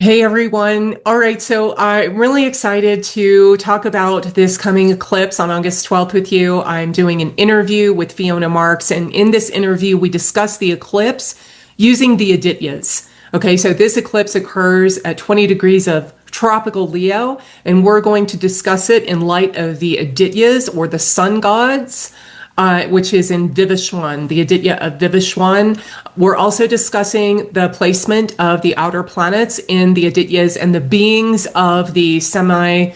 Hey everyone. All right, so I'm really excited to talk about this coming eclipse on August 12th with you. I'm doing an interview with Fiona Marks, and in this interview, we discuss the eclipse using the Adityas. Okay, so this eclipse occurs at 20 degrees of tropical Leo, and we're going to discuss it in light of the Adityas or the sun gods. Which is in Vivasvān, the Āditya of Vivasvān. We're also discussing the placement of the outer planets in the Adityas and the beings of the semi-divine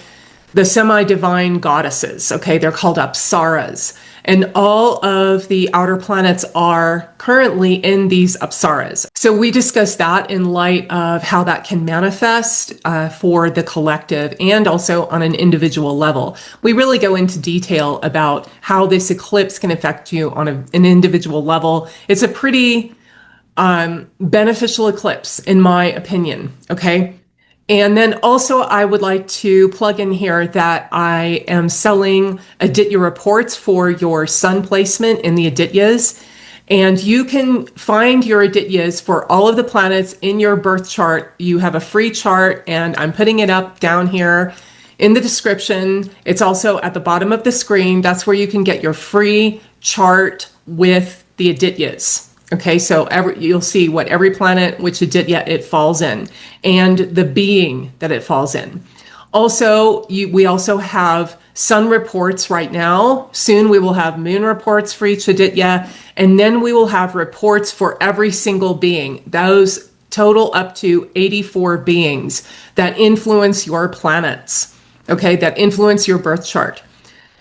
goddesses. Okay, they're called Apsaras. And all of the outer planets are currently in these Apsaras. So we discuss that in light of how that can manifest for the collective and also on an individual level. We really go into detail about how this eclipse can affect you on an individual level. It's a pretty beneficial eclipse, in my opinion, okay? And then also I would like to plug in here that I am selling Āditya reports for your sun placement in the Adityas. And you can find your Adityas for all of the planets in your birth chart. You have a free chart, and I'm putting it up down here in the description. It's also at the bottom of the screen. That's where you can get your free chart with the Adityas. Okay, so you'll see what every planet, which Āditya it falls in, and the being that it falls in. Also, we also have sun reports right now. Soon we will have moon reports for each Āditya, and then we will have reports for every single being. Those total up to 84 beings that influence your planets, okay, that influence your birth chart.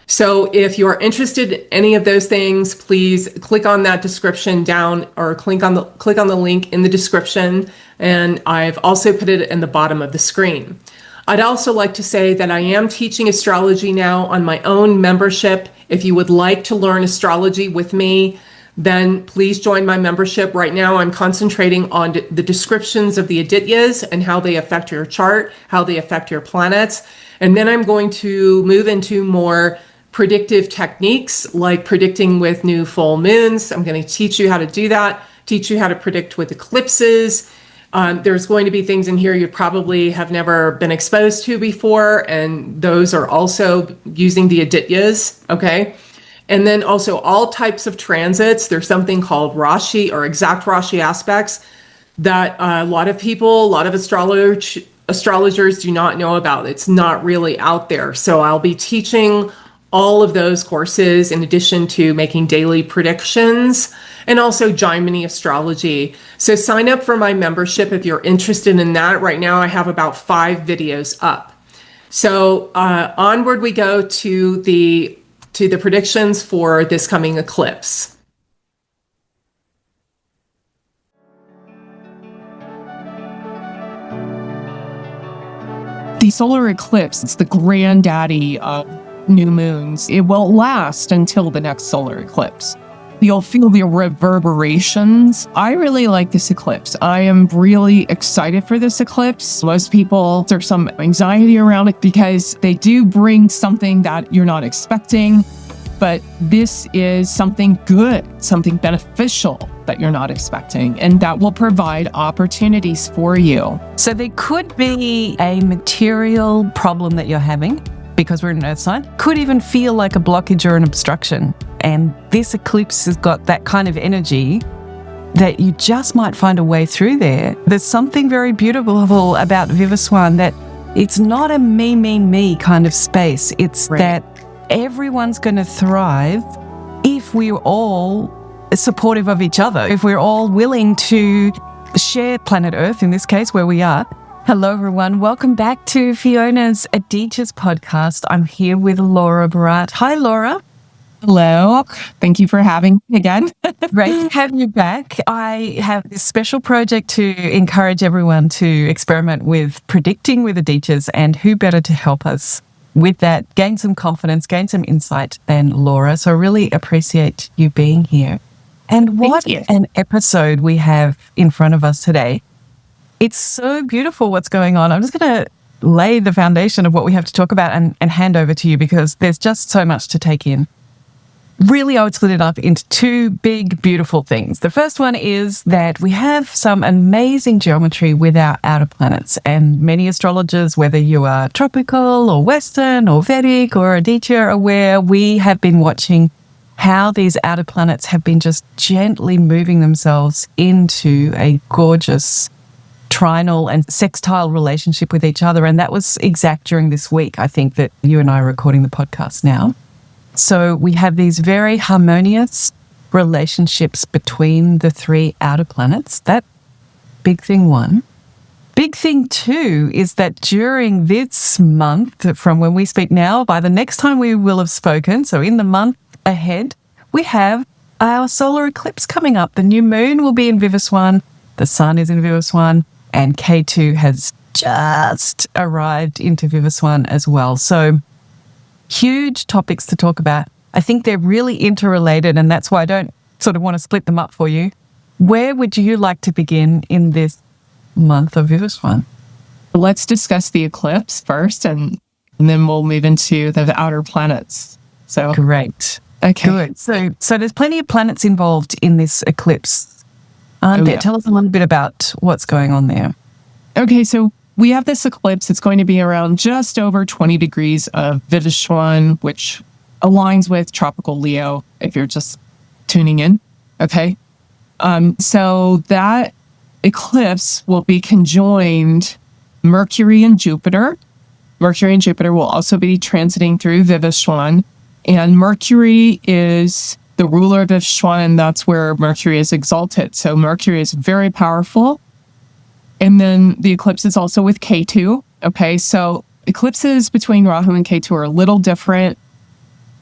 So if you're interested in any of those things, please click on that description down or click on the link in the description. And I've also put it in the bottom of the screen. I'd also like to say that I am teaching astrology now on my own membership. If you would like to learn astrology with me, then please join my membership. Right now, I'm concentrating on the descriptions of the Adityas and how they affect your chart, how they affect your planets. And then I'm going to move into more predictive techniques like predicting with new full moons. I'm going to teach you how to do that, teach you how to predict with eclipses. There's going to be things in here you probably have never been exposed to before, and those are also using the Adityas, okay? And then also all types of transits. There's something called Rashi or exact Rashi aspects that a lot of astrologers do not know about. It's not really out there. So I'll be teaching all of those courses in addition to making daily predictions and also Jaimini astrology. So sign up for my membership if you're interested in that. Right now I have about 5 videos up. So onward we go to the predictions for this coming eclipse. The solar eclipse, it's the granddaddy of new moons. It will last until the next solar eclipse. You'll feel the reverberations. I really like this eclipse. I am really excited for this eclipse. Most people, there's some anxiety around it because they do bring something that you're not expecting, but this is something good, something beneficial that you're not expecting, and that will provide opportunities for you. So there could be a material problem that you're having because we're in an earth sign. Could even feel like a blockage or an obstruction. And this eclipse has got that kind of energy that you just might find a way through there. There's something very beautiful about Vivasvān, that it's not a me kind of space. It's right. That everyone's going to thrive if we're all supportive of each other, if we're all willing to share planet Earth, in this case, where we are. Hello, everyone. Welcome back to Fiona's Adityas podcast. I'm here with Laura Bharat. Hi, Laura. Hello. Thank you for having me again. Great to have you back. I have this special project to encourage everyone to experiment with predicting with Adityas, and who better to help us with that, gain some confidence, gain some insight than Laura. So I really appreciate you being here. And what an episode we have in front of us today. It's so beautiful what's going on. I'm just going to lay the foundation of what we have to talk about and hand over to you because there's just so much to take in. really, I would split it up into two big, beautiful things. The first one is that we have some amazing geometry with our outer planets, and many astrologers, whether you are tropical or Western or Vedic or Āditya, are aware we have been watching how these outer planets have been just gently moving themselves into a gorgeous trinal and sextile relationship with each other. And that was exact during this week, I think, that you and I are recording the podcast now. So we have these very harmonious relationships between the three outer planets. That big thing one. Big thing two is that during this month, from when we speak now, by the next time we will have spoken, so in the month ahead, we have our solar eclipse coming up. The new moon will be in Vivasvān, the sun is in Vivasvān, and Ketu has just arrived into Vivasvān as well. So huge topics to talk about. I think they're really interrelated, and that's why I don't sort of want to split them up for you. Where would you like to begin in this month of Vivasvān? Let's discuss the eclipse first, and then we'll move into the outer planets. So Great. Okay. Good. So there's plenty of planets involved in this eclipse. Tell us a little bit about what's going on there. Okay, so we have this eclipse. It's going to be around just over 20 degrees of Viśvacī, which aligns with tropical Leo, if you're just tuning in. Okay. So that eclipse will be conjoined Mercury and Jupiter. Mercury and Jupiter will also be transiting through Vivasvān. And Mercury is the ruler of Viśvacī. That's where Mercury is exalted. So Mercury is very powerful. And then the eclipse is also with Ketu. Okay, so eclipses between Rahu and Ketu are a little different.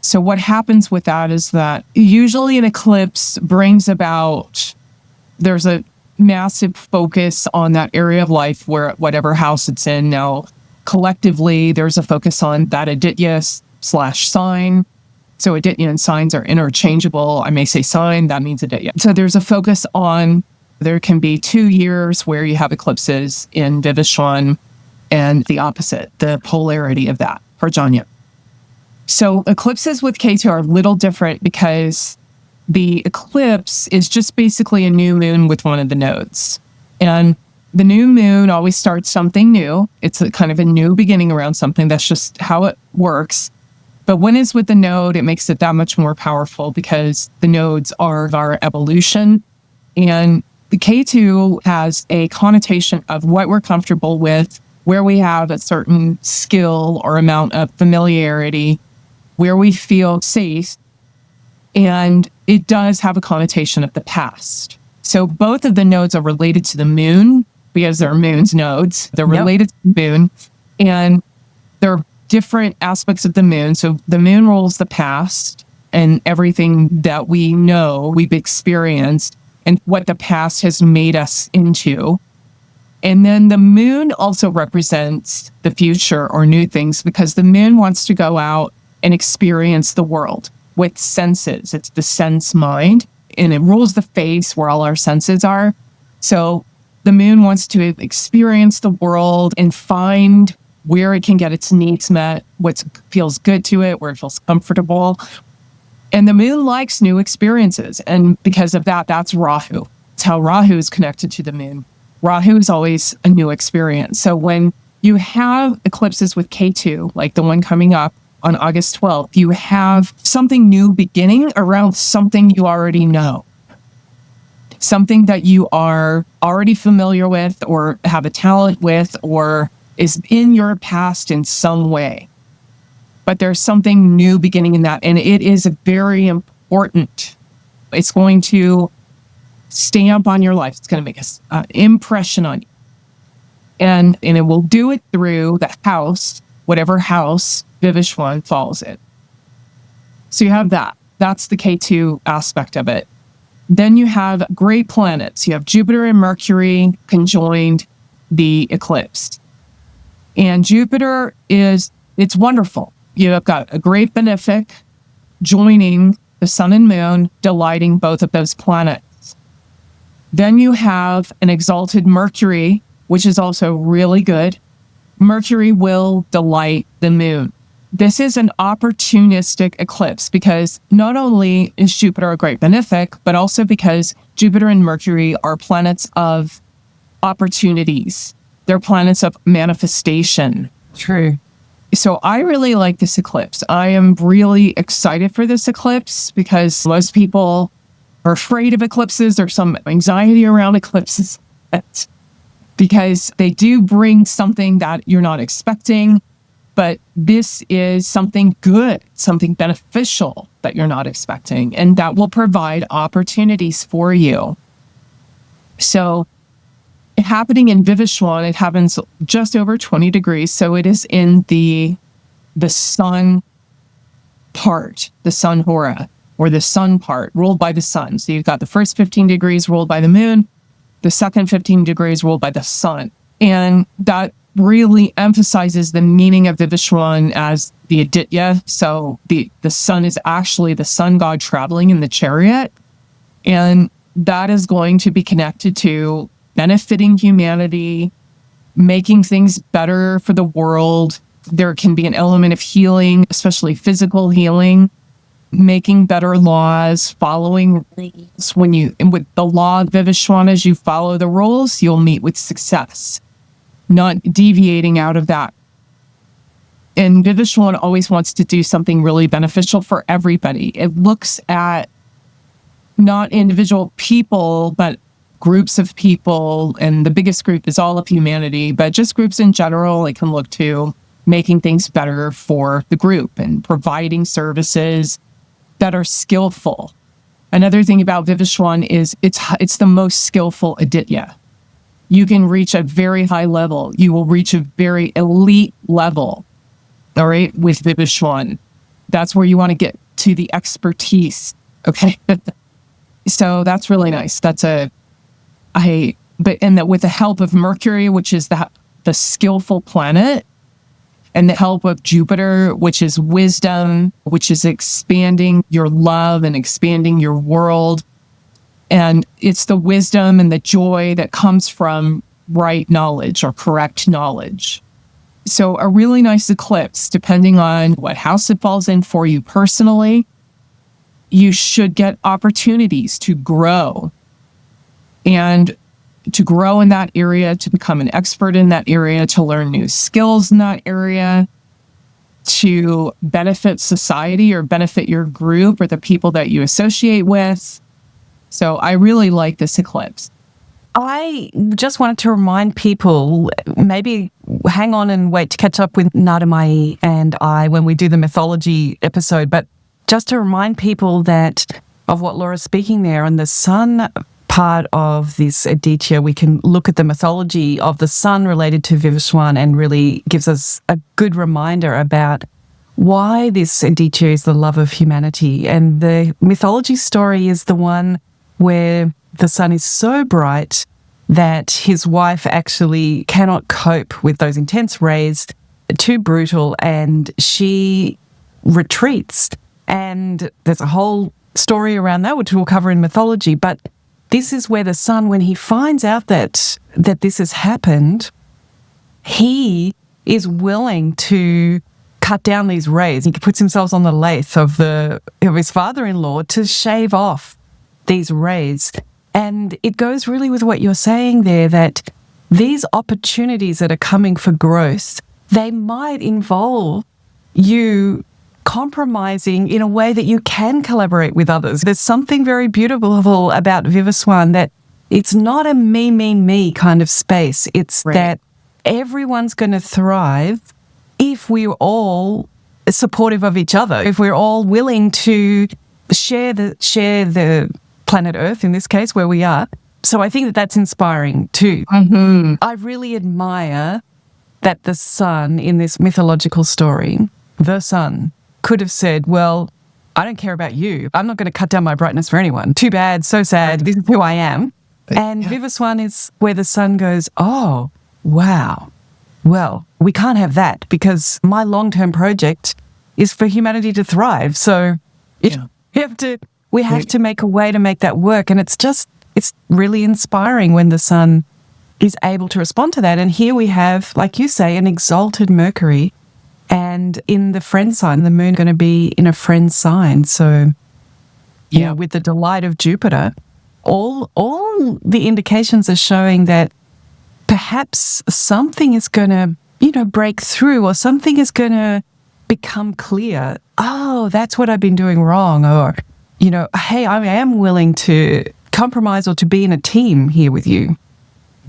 So what happens with that is that usually an eclipse brings about, there's a massive focus on that area of life where whatever house it's in. Now, collectively, there's a focus on that Āditya/sign. So Āditya and signs are interchangeable. I may say sign, that means Āditya. So there's a focus on, there can be 2 years where you have eclipses in Vivasvān and the opposite, the polarity of that, Parjanya. So eclipses with Ketu are a little different because the eclipse is just basically a new moon with one of the nodes. And the new moon always starts something new. It's a kind of a new beginning around something. That's just how it works. But when it's with the node, it makes it that much more powerful because the nodes are our evolution. And the Ketu has a connotation of what we're comfortable with, where we have a certain skill or amount of familiarity, where we feel safe. And it does have a connotation of the past. So both of the nodes are related to the moon because they're moon's nodes. They're related to the moon. And they're different aspects of the moon. So the moon rules the past and everything that we know, we've experienced, and what the past has made us into. And then the moon also represents the future or new things because the moon wants to go out and experience the world with senses. It's the sense mind, and it rules the face where all our senses are. So the moon wants to experience the world and find where it can get its needs met, what feels good to it, where it feels comfortable. And the moon likes new experiences. And because of that, that's Rahu. It's how Rahu is connected to the moon. Rahu is always a new experience. So when you have eclipses with Ketu, like the one coming up on August 12th, you have something new beginning around something you already know. Something that you are already familiar with or have a talent with or is in your past in some way. But there's something new beginning in that. And it is very important. It's going to stamp on your life. It's going to make an impression on you. And it will do it through the house, whatever house Vivasvān falls in. So you have that. That's the Ketu aspect of it. Then you have great planets. You have Jupiter and Mercury conjoined the eclipse. And Jupiter it's wonderful. You have got a great benefic joining the sun and moon, delighting both of those planets. Then you have an exalted Mercury, which is also really good. Mercury will delight the moon. this is an opportunistic eclipse because not only is Jupiter a great benefic, but also because Jupiter and Mercury are planets of opportunities. They're planets of manifestation. True. So I really like this eclipse. I am really excited for this eclipse because most people are afraid of eclipses. There's some anxiety around eclipses because they do bring something that you're not expecting. But this is something good, something beneficial that you're not expecting, and that will provide opportunities for you. So happening in Vivasvān, it happens just over 20 degrees. So it is in the sun part, the sun Hora, or the sun part, ruled by the sun. So you've got the first 15 degrees ruled by the moon, the second 15 degrees ruled by the sun. And that really emphasizes the meaning of Vivasvān as the Āditya. So the sun is actually the sun god traveling in the chariot. And that is going to be connected to benefiting humanity, making things better for the world. There can be an element of healing, especially physical healing, making better laws, following rules. With the law of Vivasvān, as you follow the rules, you'll meet with success, not deviating out of that. And Vivasvān always wants to do something really beneficial for everybody. It looks at not individual people, but groups of people, and the biggest group is all of humanity, but just groups in general. It can look to making things better for the group and providing services that are skillful. Another thing about Vivasvān is it's the most skillful Āditya. You can reach a very high level. You will reach a very elite level, all right, with Vivasvān. That's where you want to get to the expertise, okay? So that's really nice. And that with the help of Mercury, which is the skillful planet, and the help of Jupiter, which is wisdom, which is expanding your love and expanding your world. And it's the wisdom and the joy that comes from right knowledge or correct knowledge. So a really nice eclipse, depending on what house it falls in for you personally, you should get opportunities to grow. And to grow in that area, to become an expert in that area, to learn new skills in that area, to benefit society or benefit your group or the people that you associate with. So I really like this eclipse. I just wanted to remind people, maybe hang on and wait to catch up with Nadamai and I when we do the mythology episode, but just to remind people that of what Laura's speaking there, and the sun part of this Āditya, we can look at the mythology of the sun related to Vivasvān and really gives us a good reminder about why this Āditya is the love of humanity. And the mythology story is the one where the sun is so bright that his wife actually cannot cope with those intense rays, too brutal, and she retreats. And there's a whole story around that, which we'll cover in mythology. But this is where the sun, when he finds out that this has happened, he is willing to cut down these rays. He puts himself on the lathe of his father-in-law to shave off these rays. And it goes really with what you're saying there, that these opportunities that are coming for growth, they might involve you compromising in a way that you can collaborate with others. There's something very beautiful about Vivasvān, that it's not a me kind of space. It's right. That everyone's going to thrive if we're all supportive of each other, if we're all willing to share the planet Earth, in this case, where we are. So I think that that's inspiring too. Mm-hmm. I really admire that the sun in this mythological story, the sun, could have said, well, I don't care about you. I'm not going to cut down my brightness for anyone. Too bad, so sad. This is who I am. And Vivasvān is where the sun goes, oh, wow. Well, we can't have that because my long-term project is for humanity to thrive. So we have to make a way to make that work. And it's really inspiring when the sun is able to respond to that. And here we have, like you say, an exalted Mercury. And And in the friend sign, the moon going to be in a friend sign. So, yeah, with the delight of Jupiter, all the indications are showing that perhaps something is going to, break through, or something is going to become clear. Oh, that's what I've been doing wrong. Or, hey, I am willing to compromise or to be in a team here with you.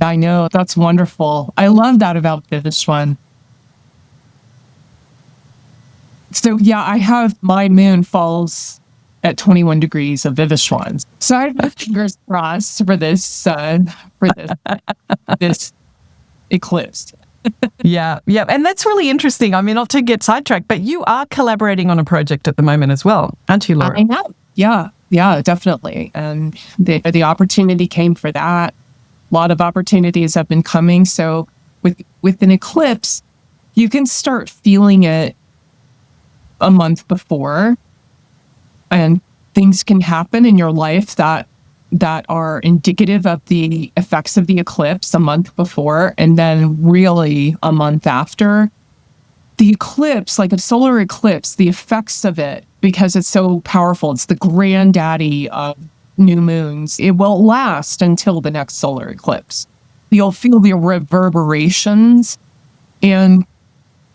I know. That's wonderful. I love that about Viviswan. So, yeah, I have my moon falls at 21 degrees of Viviswan. So I have my fingers crossed for this this eclipse. Yeah. And that's really interesting. I mean, not to get sidetracked, but you are collaborating on a project at the moment as well, aren't you, Laura? I am. Yeah, definitely. And the opportunity came for that. A lot of opportunities have been coming. So with an eclipse, you can start feeling it a month before, and things can happen in your life that are indicative of the effects of the eclipse a month before, and then really a month after. The eclipse, like a solar eclipse, the effects of it, because it's so powerful, it's the granddaddy of new moons. It will last until the next solar eclipse. You'll feel the reverberations, and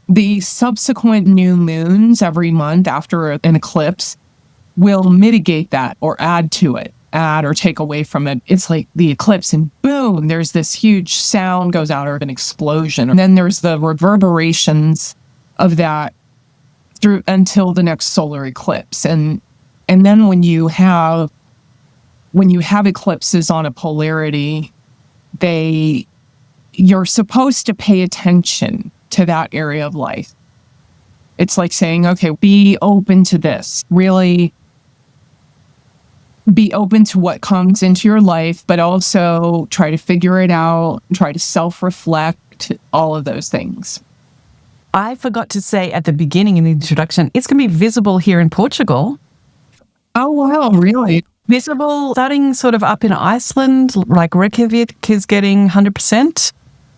the subsequent new moons every month after an eclipse will mitigate that or add to it, add or take away from it. It's like the eclipse, and boom, there's this huge sound goes out, or an explosion. And then there's the reverberations of that through until the next solar eclipse. And then when you have eclipses on a polarity, you're supposed to pay attention to that area of life. It's like saying, okay, be open to this. Really be open to what comes into your life, but also try to figure it out, try to self-reflect, all of those things. I forgot to say at the beginning in the introduction, it's going to be visible here in Portugal. Oh, wow, really? Visible, starting sort of up in Iceland, like Reykjavik is getting 100%.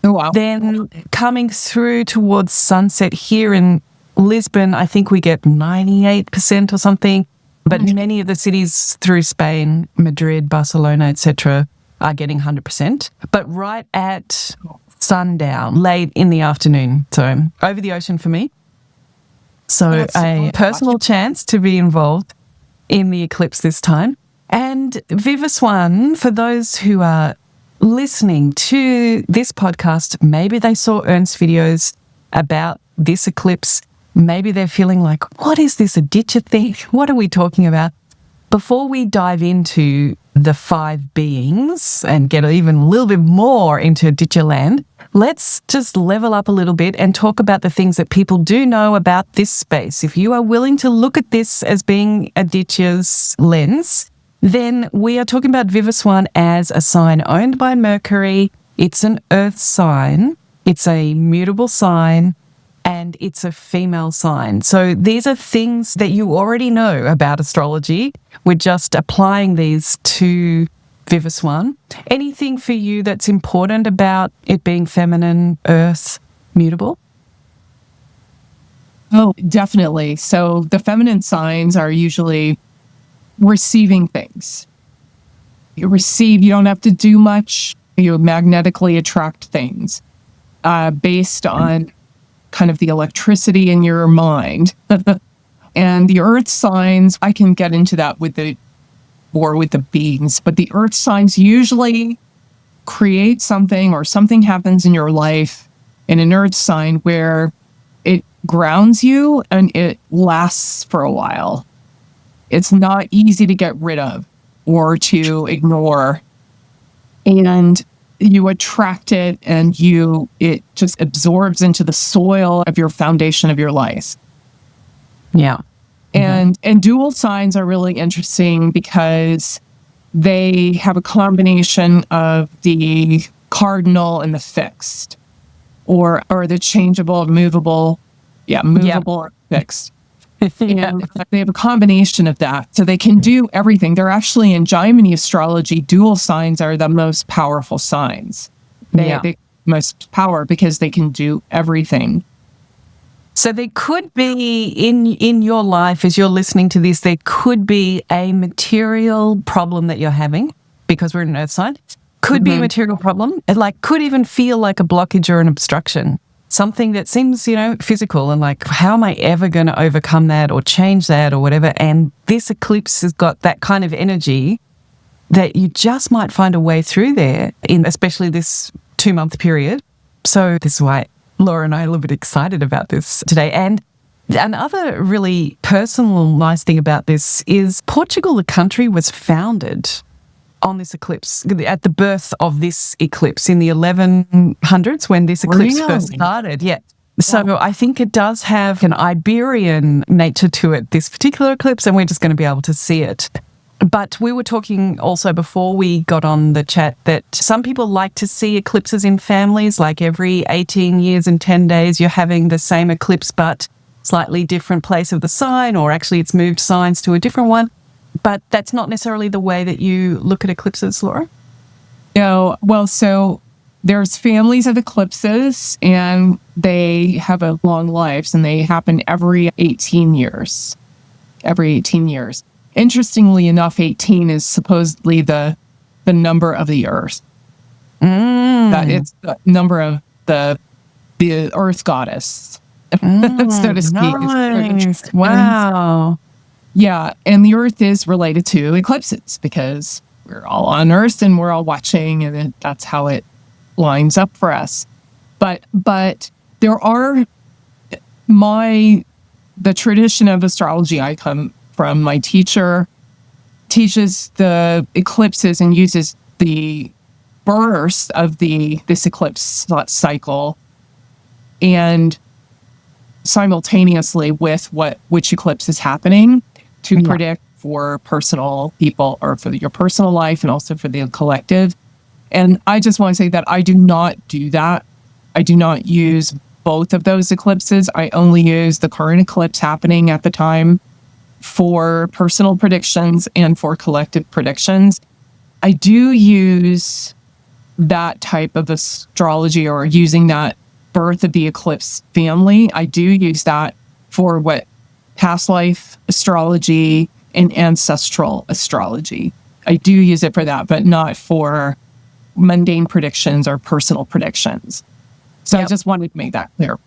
Oh, wow. Then coming through towards sunset here in Lisbon, I think we get 98% or something. But many of the cities through Spain, Madrid, Barcelona, etc., are getting 100%. But right at sundown, late in the afternoon, so over the ocean for me. So That's a personal chance to be involved in the eclipse this time. And Vivasvān, for those who are listening to this podcast, maybe they saw Ernst's videos about this eclipse. Maybe they're feeling like, what is this Āditya thing? What are we talking about? Before we dive into the 5 beings and get even a little bit more into Āditya land, let's just level up a little bit and talk about the things that people do know about this space. If you are willing to look at this as being Āditya's lens, then we are talking about Vivasvān as a sign owned by Mercury. It's an earth sign. It's a mutable sign. And it's a female sign. So these are things that you already know about astrology. We're just applying these to Vivasvān. Anything for you that's important about it being feminine, earth, mutable? Oh, definitely. So the feminine signs are usually receiving things. You receive, you don't have to do much. You magnetically attract things based on kind of the electricity in your mind. And the earth signs, I can get into that with the beings, but the earth signs usually create something, or something happens in your life in an earth sign where it grounds you and it lasts for a while. It's not easy to get rid of or to ignore. And you attract it, and it just absorbs into the soil of your foundation of your life. Yeah. And dual signs are really interesting because they have a combination of the cardinal and the fixed, or the changeable, movable. Yeah, movable or fixed. And they have a combination of that. So they can do everything. They're actually, in Jaimini astrology, dual signs are the most powerful signs. They most power because they can do everything. So there could be in your life, as you're listening to this, there could be a material problem that you're having because we're in an earth sign. Could be a material problem. It could even feel like a blockage or an obstruction. Something that seems, physical and how am I ever going to overcome that or change that or whatever? And this eclipse has got that kind of energy that you just might find a way through there in especially this 2-month period. So this is why Laura and I are a little bit excited about this today. And another really personal nice thing about this is Portugal, the country, was founded on this eclipse, at the birth of this eclipse in the 1100s when this eclipse first started. Yeah. So I think it does have an Iberian nature to it, this particular eclipse, and we're just going to be able to see it. But we were talking also before we got on the chat that some people like to see eclipses in families, like every 18 years and 10 days you're having the same eclipse but slightly different place of the sign, or actually it's moved signs to a different one. But that's not necessarily the way that you look at eclipses, Laura? No, well, so there's families of eclipses and they have a long lives and they happen every 18 years. Every 18 years. Interestingly enough, 18 is supposedly the number of the Earth. That it's the number of the Earth goddess, so to speak. Nice. Wow. Yeah, and the Earth is related to eclipses because we're all on Earth and we're all watching, and that's how it lines up for us. But there are the tradition of astrology I come from. My teacher teaches the eclipses and uses the burst of this eclipse cycle and simultaneously with which eclipse is happening to predict for personal people or for your personal life and also for the collective. And I just want to say that I do not do that. I do not use both of those eclipses. I only use the current eclipse happening at the time for personal predictions and for collective predictions. I do use that type of astrology, or using that birth of the eclipse family. I do use that for what past life astrology and ancestral astrology. I do use it for that, but not for mundane predictions or personal predictions. So I just wanted to make that clear.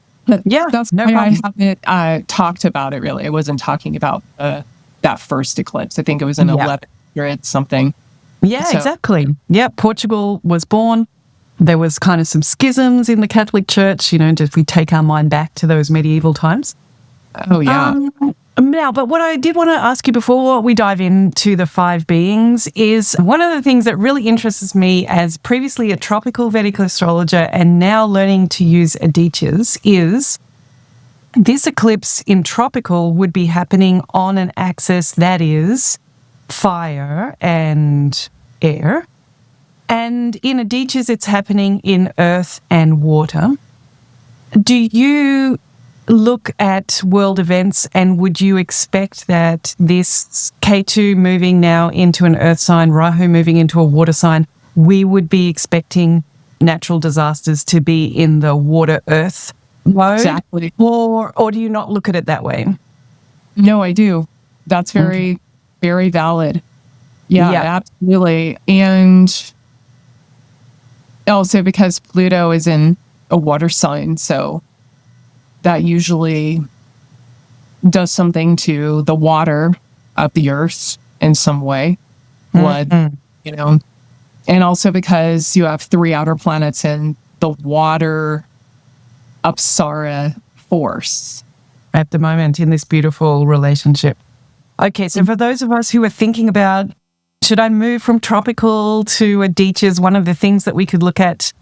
Yeah, that's no why problem. I haven't talked about it really. I wasn't talking about that first eclipse. I think it was in 1100 something. Yeah, So- exactly. Yeah, Portugal was born. There was kind of some schisms in the Catholic Church, if we take our mind back to those medieval times. Oh, yeah. Now, but what I did want to ask you before we dive into the 5 beings is one of the things that really interests me as previously a tropical Vedic astrologer and now learning to use Ādityas is this eclipse in tropical would be happening on an axis that is fire and air. And in Ādityas, it's happening in earth and water. Do you look at world events and would you expect that this Ketu moving now into an earth sign, Rahu moving into a water sign, we would be expecting natural disasters to be in the water earth mode? Exactly. Or do you not look at it that way? No, I do. That's very, very valid. Yeah, absolutely. And also because Pluto is in a water sign, so that usually does something to the water of the earth in some way. Blood, and also because you have 3 outer planets in the water Apsarā force at the moment in this beautiful relationship. Okay, so for those of us who are thinking about, should I move from tropical to Ādityas, one of the things that we could look at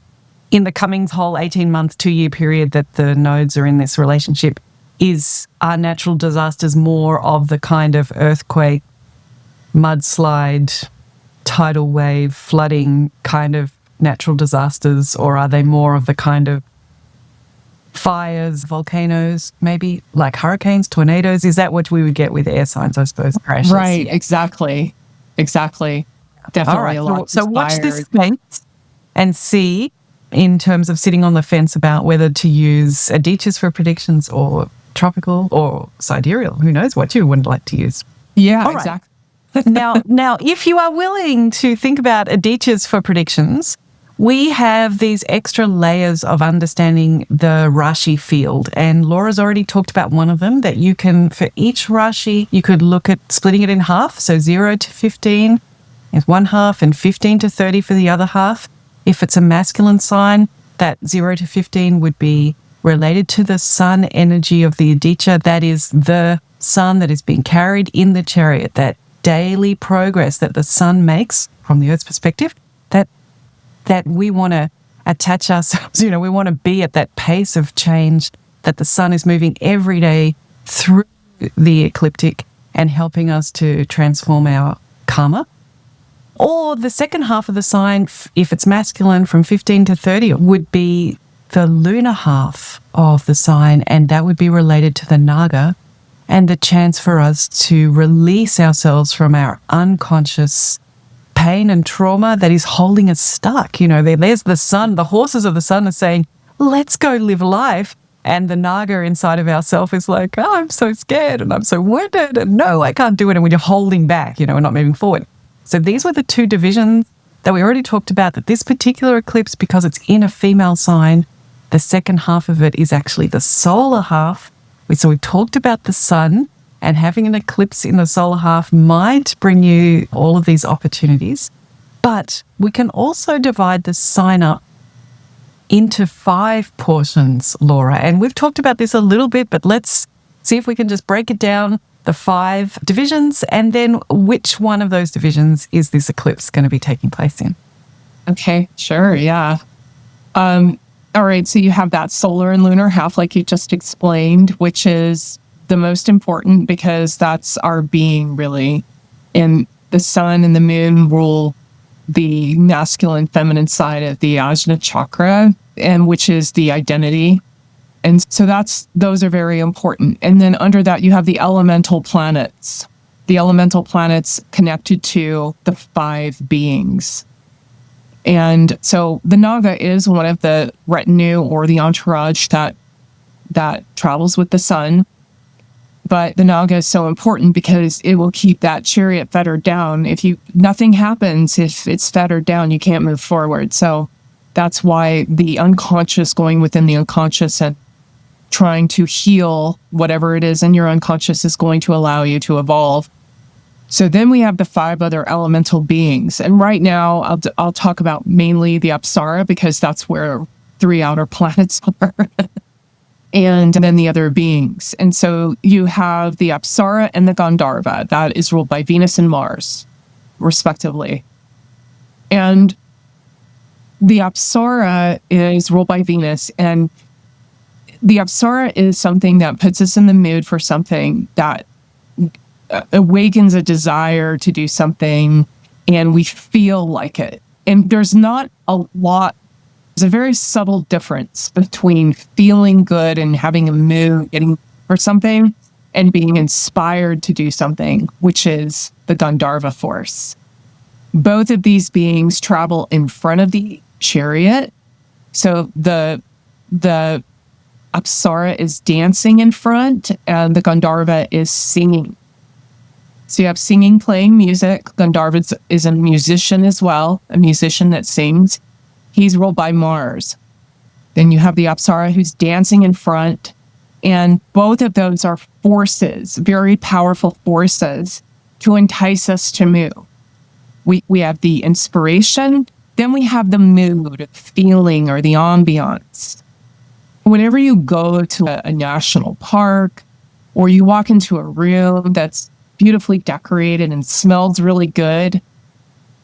in the coming whole 18-month, 2-year period that the nodes are in this relationship is, are natural disasters more of the kind of earthquake, mudslide, tidal wave, flooding kind of natural disasters, or are they more of the kind of fires, volcanoes, maybe like hurricanes, tornadoes? Is that what we would get with air signs, I suppose? Crashes? Right, exactly. Definitely All right. a lot. So watch this space and see in terms of sitting on the fence about whether to use Ādityas for predictions or tropical or sidereal. Who knows what you would like to use. Yeah, All right. exactly. Now, if you are willing to think about Ādityas for predictions, we have these extra layers of understanding the Rashi field. And Laura's already talked about one of them, that you can, for each Rashi, you could look at splitting it in half. So 0 to 15 is one half and 15 to 30 for the other half. If it's a masculine sign, that 0 to 15 would be related to the sun energy of the Āditya. That is the sun that is being carried in the chariot, that daily progress that the sun makes from the Earth's perspective, that we want to attach ourselves, we want to be at that pace of change, that the sun is moving every day through the ecliptic and helping us to transform our karma. Or the second half of the sign, if it's masculine, from 15 to 30, would be the lunar half of the sign, and that would be related to the Naga and the chance for us to release ourselves from our unconscious pain and trauma that is holding us stuck. There's the sun, the horses of the sun are saying, let's go live life. And the Naga inside of ourself is like, oh, I'm so scared and I'm so wounded and no, I can't do it. And we're holding back, we're not moving forward. So these were the two divisions that we already talked about, that this particular eclipse, because it's in a female sign, the second half of it is actually the solar half. So we talked about the sun, and having an eclipse in the solar half might bring you all of these opportunities. But we can also divide the sign up into 5 portions, Laura. And we've talked about this a little bit, but let's see if we can just break it down, the 5 divisions, and then which one of those divisions is this eclipse going to be taking place in? Okay, sure, yeah. All right, so you have that solar and lunar half, like you just explained, which is the most important because that's our being, really. And the sun and the moon rule the masculine, feminine side of the Ajna chakra, and which is the identity. And so those are very important. And then under that, you have the elemental planets. The elemental planets connected to the 5 beings. And so the Naga is one of the retinue or the entourage that travels with the sun. But the Naga is so important because it will keep that chariot fettered down. Nothing happens if it's fettered down, you can't move forward. So that's why the unconscious, going within the unconscious and trying to heal whatever it is in your unconscious, is going to allow you to evolve. So then we have the 5 other elemental beings. And right now, I'll talk about mainly the Apsarā because that's where 3 outer planets are. And then the other beings. And so you have the Apsarā and the Gandharva. That is ruled by Venus and Mars, respectively. And the Apsarā is ruled by Venus. And the Apsarā is something that puts us in the mood for something that awakens a desire to do something, and we feel like it. And there's not a lot, there's a very subtle difference between feeling good and having a mood, getting for something, and being inspired to do something, which is the Gandharva force. Both of these beings travel in front of the chariot. So the Apsarā is dancing in front, and the Gandharva is singing. So you have singing, playing music. Gandharva is a musician as well, a musician that sings. He's ruled by Mars. Then you have the Apsarā who's dancing in front. And both of those are forces, very powerful forces to entice us to move. We have the inspiration, then we have the mood, feeling, or the ambiance. Whenever you go to a national park, or you walk into a room that's beautifully decorated and smells really good,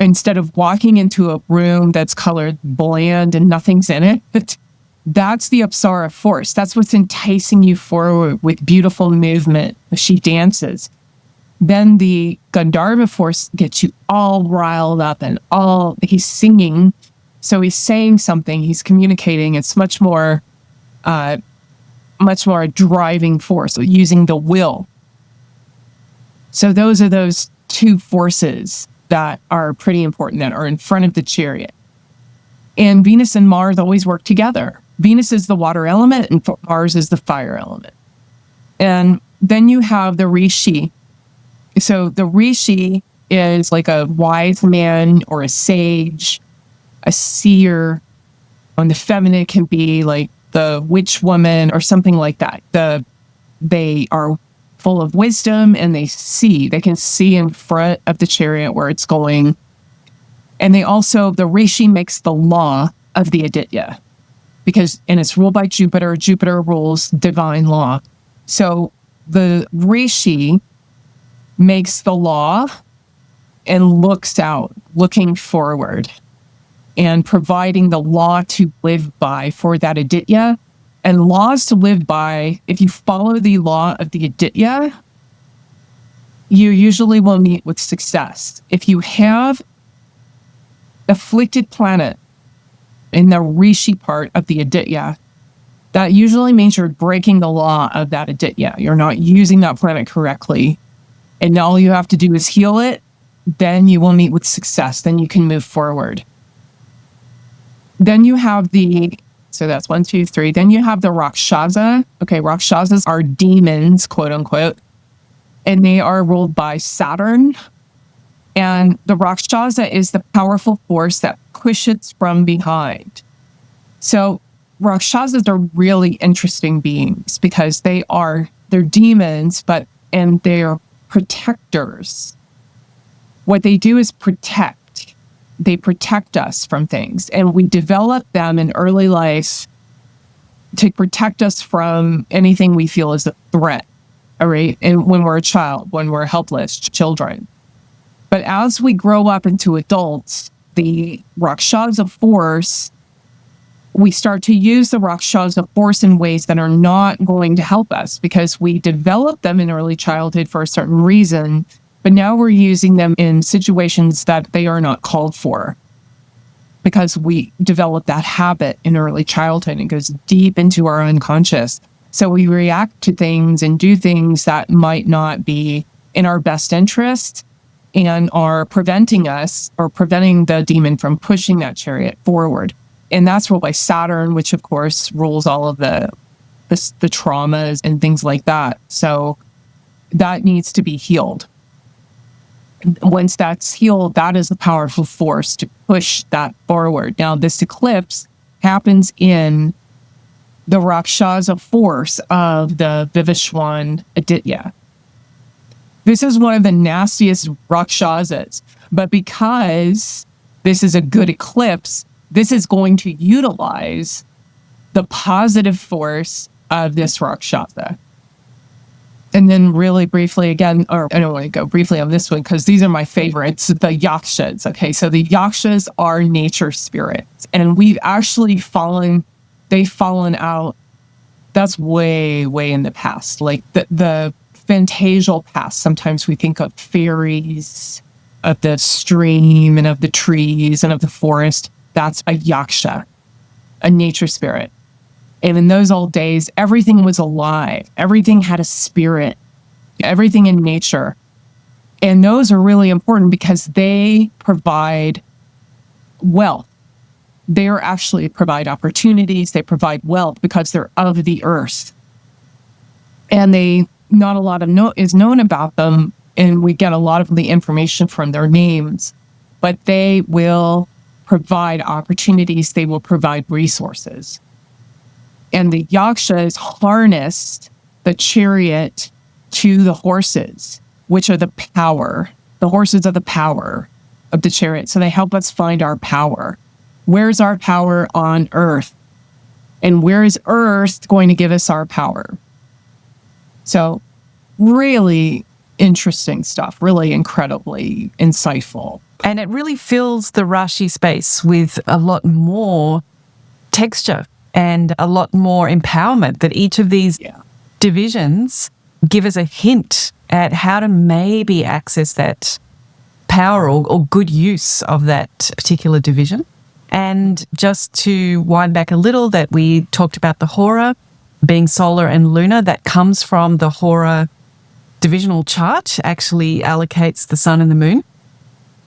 instead of walking into a room that's colored bland and nothing's in it, that's the Apsarā force. That's what's enticing you forward with beautiful movement. She dances. Then the Gandharva force gets you all riled up and he's singing. So he's saying something, he's communicating. It's much more a driving force, using the will. So those are those 2 forces that are pretty important, that are in front of the chariot. And Venus and Mars always work together. Venus is the water element and Mars is the fire element. And then you have the Rishi. So the Rishi is like a wise man or a sage, a seer. And the feminine can be like the witch woman or something like that. They are full of wisdom and they can see in front of the chariot where it's going. And the Rishi makes the law of the Āditya and it's ruled by Jupiter. Jupiter rules divine law. So the Rishi makes the law and looks out, looking forward and providing the law to live by for that Āditya. And laws to live by, if you follow the law of the Āditya, you usually will meet with success. If you have afflicted planet in the Rishi part of the Āditya, that usually means you're breaking the law of that Āditya. You're not using that planet correctly. And all you have to do is heal it. Then you will meet with success. Then you can move forward. Then you have so that's 1, 2, 3. Then you have the Rakṣasa. Okay, Rakṣasas are demons, quote unquote. And they are ruled by Saturn. And the Rakṣasa is the powerful force that pushes from behind. So Rakṣasas are really interesting beings because they're demons, and they're protectors. What they do is protect. They protect us from things, and we develop them in early life to protect us from anything we feel is a threat. All right. And when we're a child, when we're helpless children. But as we grow up into adults, the Rakṣasa force, we start to use the Rakṣasa force in ways that are not going to help us because we developed them in early childhood for a certain reason, but now we're using them in situations that they are not called for because we develop that habit in early childhood and it goes deep into our unconscious. So we react to things and do things that might not be in our best interest and are preventing us or preventing the demon from pushing that chariot forward. And that's ruled by Saturn, which of course rules all of the traumas and things like that. So that needs to be healed. Once that's healed, that is a powerful force to push that forward. Now, this eclipse happens in the Rakṣasa force of the Vivasvān Āditya. This is one of the nastiest Rakṣasas, but because this is a good eclipse, this is going to utilize the positive force of this Rakṣasa. And then really briefly again, or I don't want to go briefly on this one because these are my favorites, the Yakshas. Okay, so the Yakshas are nature spirits. And we've actually they've fallen out. That's way, way in the past. Like the fantasial past. Sometimes we think of fairies, of the stream and of the trees and of the forest. That's a Yaksha, a nature spirit. And in those old days, everything was alive. Everything had a spirit, everything in nature. And those are really important because they provide wealth. They actually provide opportunities. They provide wealth because they're of the earth. And not a lot is known about them. And we get a lot of the information from their names, but they will provide opportunities. They will provide resources. And the Yakshas harnessed the chariot to the horses, which are the power. The horses are the power of the chariot. So they help us find our power. Where's our power on Earth? And where is Earth going to give us our power? So really interesting stuff, really incredibly insightful. And it really fills the Rashi space with a lot more texture and a lot more empowerment that each of these divisions give us a hint at how to maybe access that power or good use of that particular division. And just to wind back a little, that we talked about the Hora being solar and lunar, that comes from the Hora divisional chart, actually allocates the sun and the moon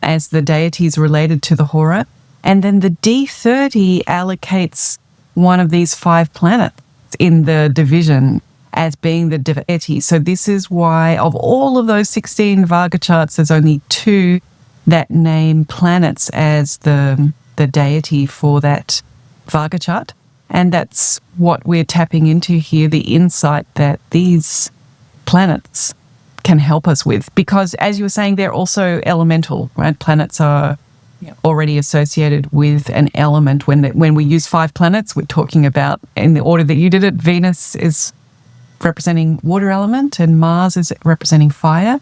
as the deities related to the Hora. And then the D30 allocates one of these 5 planets in the division as being the deity. So this is why of all of those 16 Vyāghra charts, there's only 2 that name planets as the deity for that Vyāghra chart. And that's what we're tapping into here, the insight that these planets can help us with. Because as you were saying, they're also elemental, right? Planets are already associated with an element. When we use 5 planets, we're talking about, in the order that you did it, Venus is representing water element and Mars is representing fire.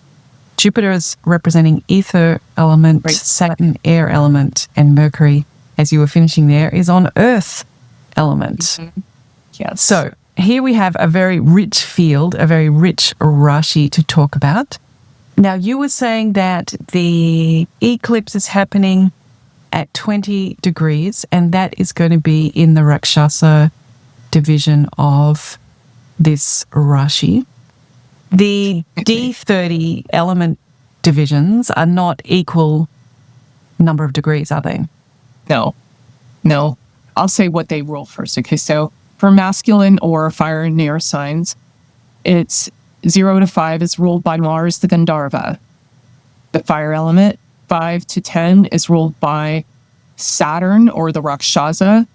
Jupiter is representing ether element, right. Saturn, air element, and Mercury, as you were finishing there, is on earth element. Mm-hmm. Yes. So here we have a very rich field, a very rich Rashi to talk about. Now, you were saying that the eclipse is happening at 20 degrees, and that is going to be in the Rakṣasa division of this Rashi. The D30 element divisions are not equal number of degrees, are they? No. I'll say what they rule first. Okay, so for masculine or fire and air signs, it's 0 to 5 is ruled by Mars, the Gandharva, the fire element. 5 to 10 is ruled by Saturn or the Rakṣasa,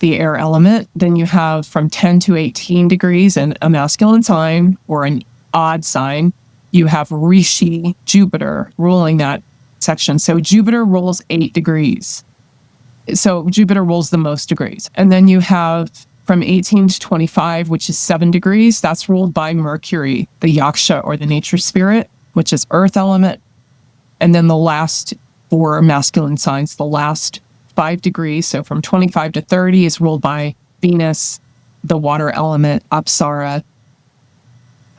the air element. Then you have from 10 to 18 degrees and a masculine sign or an odd sign. You have Rishi, Jupiter, ruling that section. So Jupiter rules 8 degrees. So Jupiter rules the most degrees. And then you have from 18 to 25, which is 7 degrees. That's ruled by Mercury, the Yaksha or the nature spirit, which is earth element. And then the last 4 masculine signs, the last 5 degrees, so from 25 to 30 is ruled by Venus, the water element, Apsarā.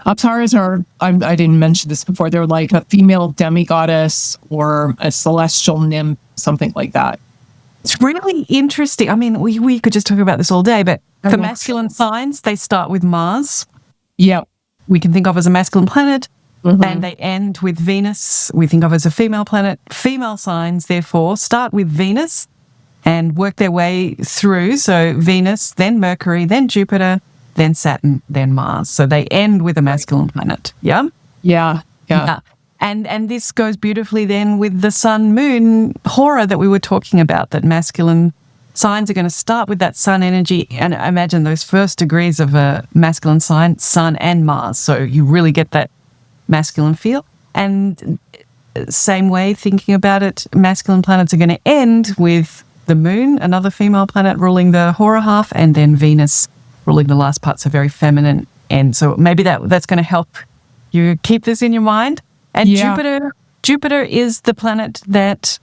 Apsaras are, I didn't mention this before, they're like a female demigoddess or a celestial nymph, something like that. It's really interesting. I mean, we could just talk about this all day, but for masculine signs, they start with Mars. Yeah. We can think of as a masculine planet, and they end with Venus. We think of as a female planet. Female signs, therefore, start with Venus and work their way through. So Venus, then Mercury, then Jupiter, then Saturn, then Mars. So they end with a masculine planet. Yeah? Yeah. And this goes beautifully then with the sun moon Hora that we were talking about, that masculine signs are going to start with that sun energy. And imagine those first degrees of a masculine sign, sun and Mars. So you really get that masculine feel. And same way, thinking about it, masculine planets are going to end with the moon, another female planet ruling the Hora half, and then Venus ruling the last part, so very feminine. And so maybe that's going to help you keep this in your mind. And Jupiter is the planet that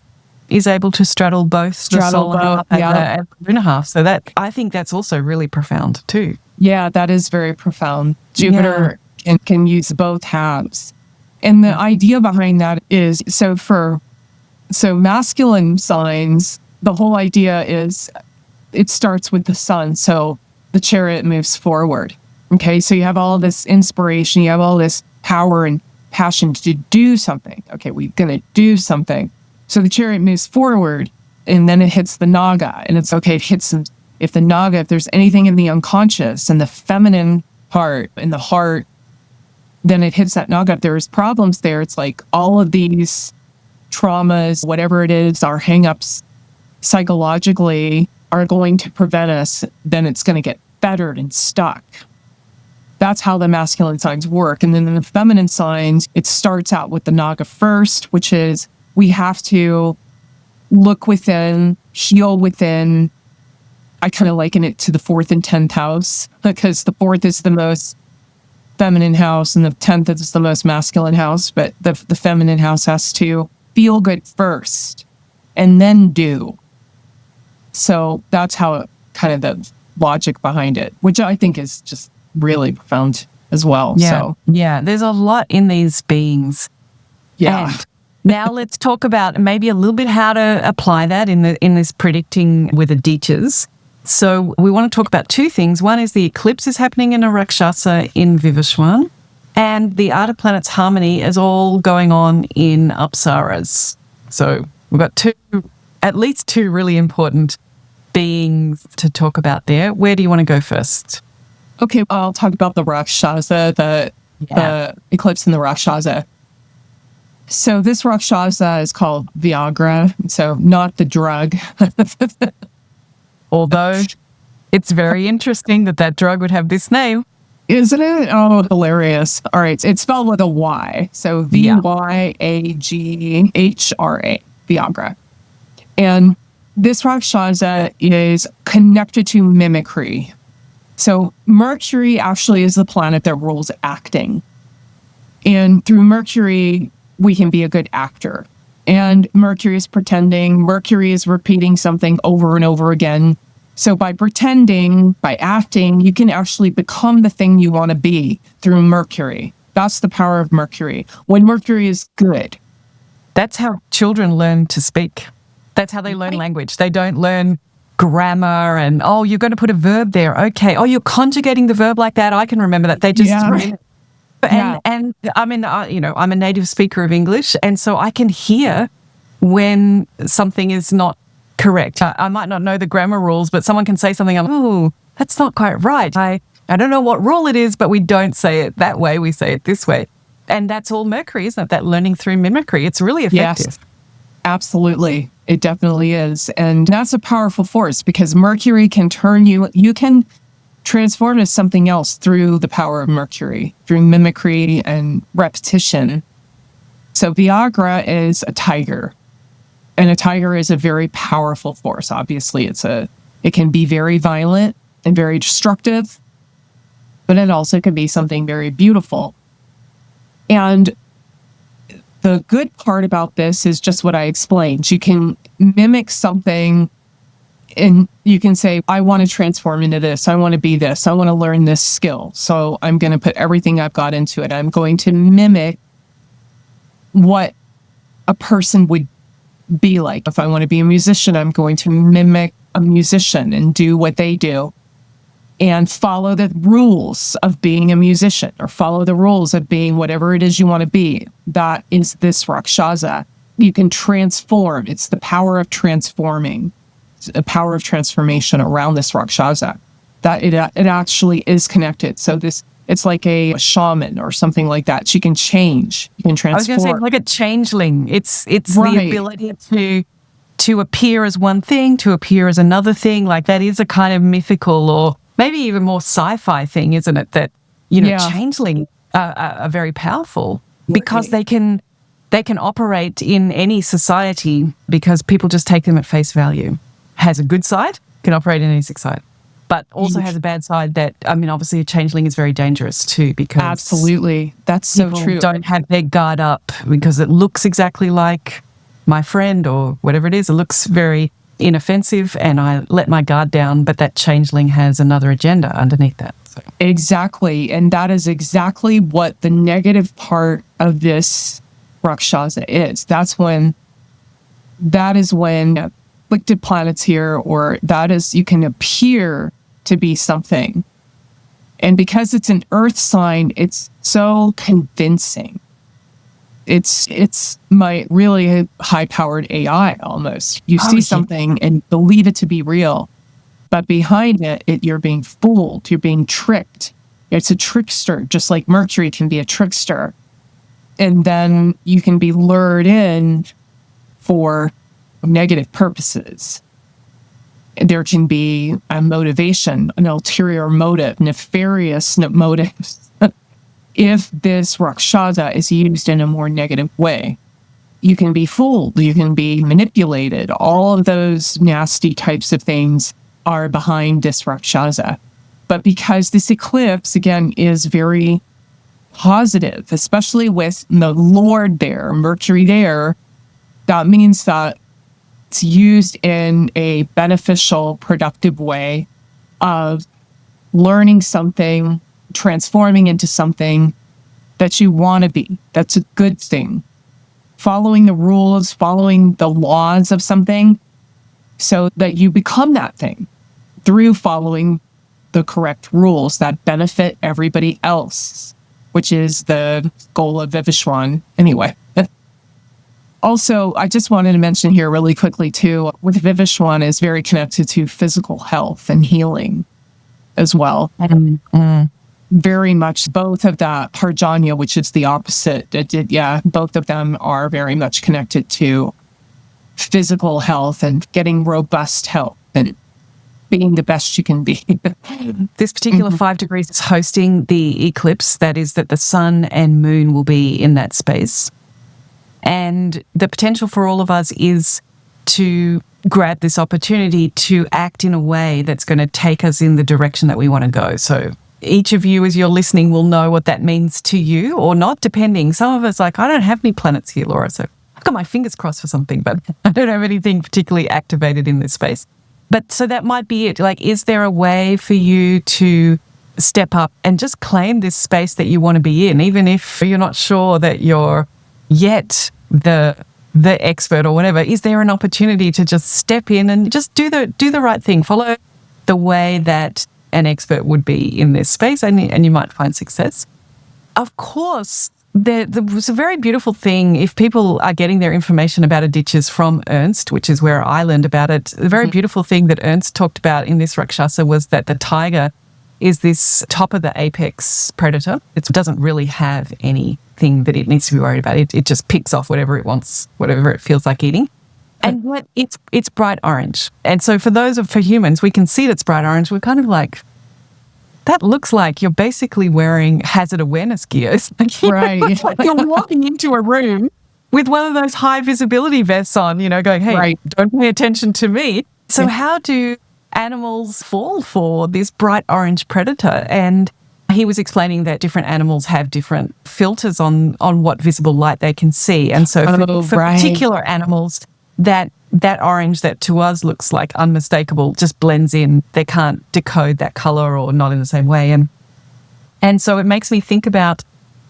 is able to straddle both the solar half and the lunar half. So that, I think that's also really profound too. Yeah, that is very profound. Jupiter can use both halves. And the idea behind that is, so masculine signs, the whole idea is it starts with the sun. So the chariot moves forward. Okay, so you have all this inspiration, you have all this power and passion to do something. Okay, we're going to do something. So the chariot moves forward and then it hits the naga. And it's okay, it hits, if the naga, if there's anything in the unconscious and the feminine part in the heart, then it hits that naga. If there's problems there, it's like all of these traumas, whatever it is, our hangups psychologically are going to prevent us, then it's going to get fettered and stuck. That's how the masculine signs work. And then in the feminine signs, it starts out with the naga first, which is we have to look within, heal within. I kind of liken it to the 4th and 10th house, because the 4th is the most feminine house and the 10th is the most masculine house. But the feminine house has to feel good first and then do. So that's how kind of the logic behind it, which I think is just really profound as well. Yeah, there's a lot in these beings. Yeah. And now let's talk about maybe a little bit how to apply that in this predicting with Ādityas. So we want to talk about 2 things. One is the eclipse is happening in a Rakṣasa in Vivasvān, and the outer planets harmony is all going on in Apsaras. So we've got at least two really important beings to talk about there. Where do you want to go first? Okay, I'll talk about the Rakṣasa, the eclipse in the Rakṣasa. So this Rakṣasa is called Vyāghra, so not the drug. Although it's very interesting that drug would have this name. Isn't it? Oh, hilarious. All right, it's spelled with a Y. So Vyaghra, Vyāghra. And this Rakṣasa is connected to mimicry. So Mercury actually is the planet that rules acting. And through Mercury, we can be a good actor. And Mercury is pretending, Mercury is repeating something over and over again. So by pretending, by acting, you can actually become the thing you want to be through Mercury. That's the power of Mercury. When Mercury is good. That's how children learn to speak. That's how they learn language. They don't learn grammar and, oh, you're going to put a verb there. Okay. Oh, you're conjugating the verb like that. I can remember that. They just... Yeah. And I mean, I'm a native speaker of English, and so I can hear when something is not correct. I might not know the grammar rules, but someone can say something, I'm like, oh, that's not quite right. I don't know what rule it is, but we don't say it that way. We say it this way. And that's all Mercury, isn't it? That learning through mimicry. It's really effective. Yes, absolutely. It definitely is. And that's a powerful force because Mercury can turn you can transform to something else through the power of Mercury, through mimicry and repetition. So Vyāghra is a tiger. And a tiger is a very powerful force. Obviously, it can be very violent and very destructive, but it also can be something very beautiful. And the good part about this is just what I explained. You can mimic something and you can say, I want to transform into this. I want to be this. I want to learn this skill. So I'm going to put everything I've got into it. I'm going to mimic what a person would be like. If I want to be a musician, I'm going to mimic a musician and do what they do and follow the rules of being a musician or follow the rules of being whatever it is you want to be. That is this Rakṣasa. You can transform. It's the power of transforming, a power of transformation around this Rakṣasa. That it actually is connected. So it's like a shaman or something like that. She can change. You can transform. I was going to say like a changeling. It's Right. the ability to appear as one thing, to appear as another thing. Like that is a kind of mythical or maybe even more sci-fi thing, isn't it? That, changeling are very powerful because they can operate in any society because people just take them at face value. Has a good side, can operate in any side, but also has a bad side that, I mean, obviously a changeling is very dangerous too because... Absolutely. That's so true. Don't have their guard up because it looks exactly like my friend or whatever it is. It looks very inoffensive and I let my guard down, but that changeling has another agenda underneath that. So. Exactly. And that is exactly what the negative part of this Rakṣasa is. That is when afflicted planets here, or that is, you can appear to be something. And because it's an earth sign, it's so convincing. It's my really high-powered AI almost. You see something and believe it to be real, but behind it, you're being fooled, you're being tricked. It's a trickster, just like Mercury can be a trickster. And then you can be lured in for negative purposes. There can be a motivation, an ulterior motive, nefarious motives. If this Rakṣasa is used in a more negative way, you can be fooled, you can be manipulated. All of those nasty types of things are behind this Rakṣasa. But because this eclipse, again, is very positive, especially with the Lord there, Mercury there, that means that it's used in a beneficial, productive way of learning something, transforming into something that you want to be. That's a good thing. Following the rules, following the laws of something so that you become that thing through following the correct rules that benefit everybody else, which is the goal of Vivisvān anyway. Also, I just wanted to mention here really quickly too, with Vivisvān is very connected to physical health and healing. as well. Very much both of that Parjanya, which is the opposite. Both of them are very much connected to physical health and getting robust health and being the best you can be. This particular 5 degrees is hosting the eclipse. That is that the sun and moon will be in that space. And the potential for all of us is to grab this opportunity to act in a way that's going to take us in the direction that we want to go. So each of you, as you're listening, will know what that means to you or not, depending. Some of us I don't have any planets here, Laura, so I've got my fingers crossed for something, but I don't have anything particularly activated in this space. But so that might be it. Is there a way for you to step up and just claim this space that you want to be in, even if you're not sure that you're yet the expert or whatever? Is there an opportunity to just step in and just do the right thing, follow the way that an expert would be in this space, and you might find success? Of course, there was a very beautiful thing. If people are getting their information about Āditya from Ernst, which is where I learned about it, the very beautiful thing that Ernst talked about in this Rakṣasa was that the tiger is this top of the apex predator. It doesn't really have anything that it needs to be worried about. It just picks off whatever it wants, whatever it feels like eating. And what it's bright orange. And so for humans, we can see that it's bright orange. We're kind of like, that looks like you're basically wearing hazard awareness gear. Right. Like you're walking into a room with one of those high visibility vests on, going, hey, don't pay attention to me. So how do animals fall for this bright orange predator? And he was explaining that different animals have different filters on what visible light they can see. And so for particular animals, that orange that to us looks like unmistakable just blends in. They can't decode that color or not in the same way. And so it makes me think about,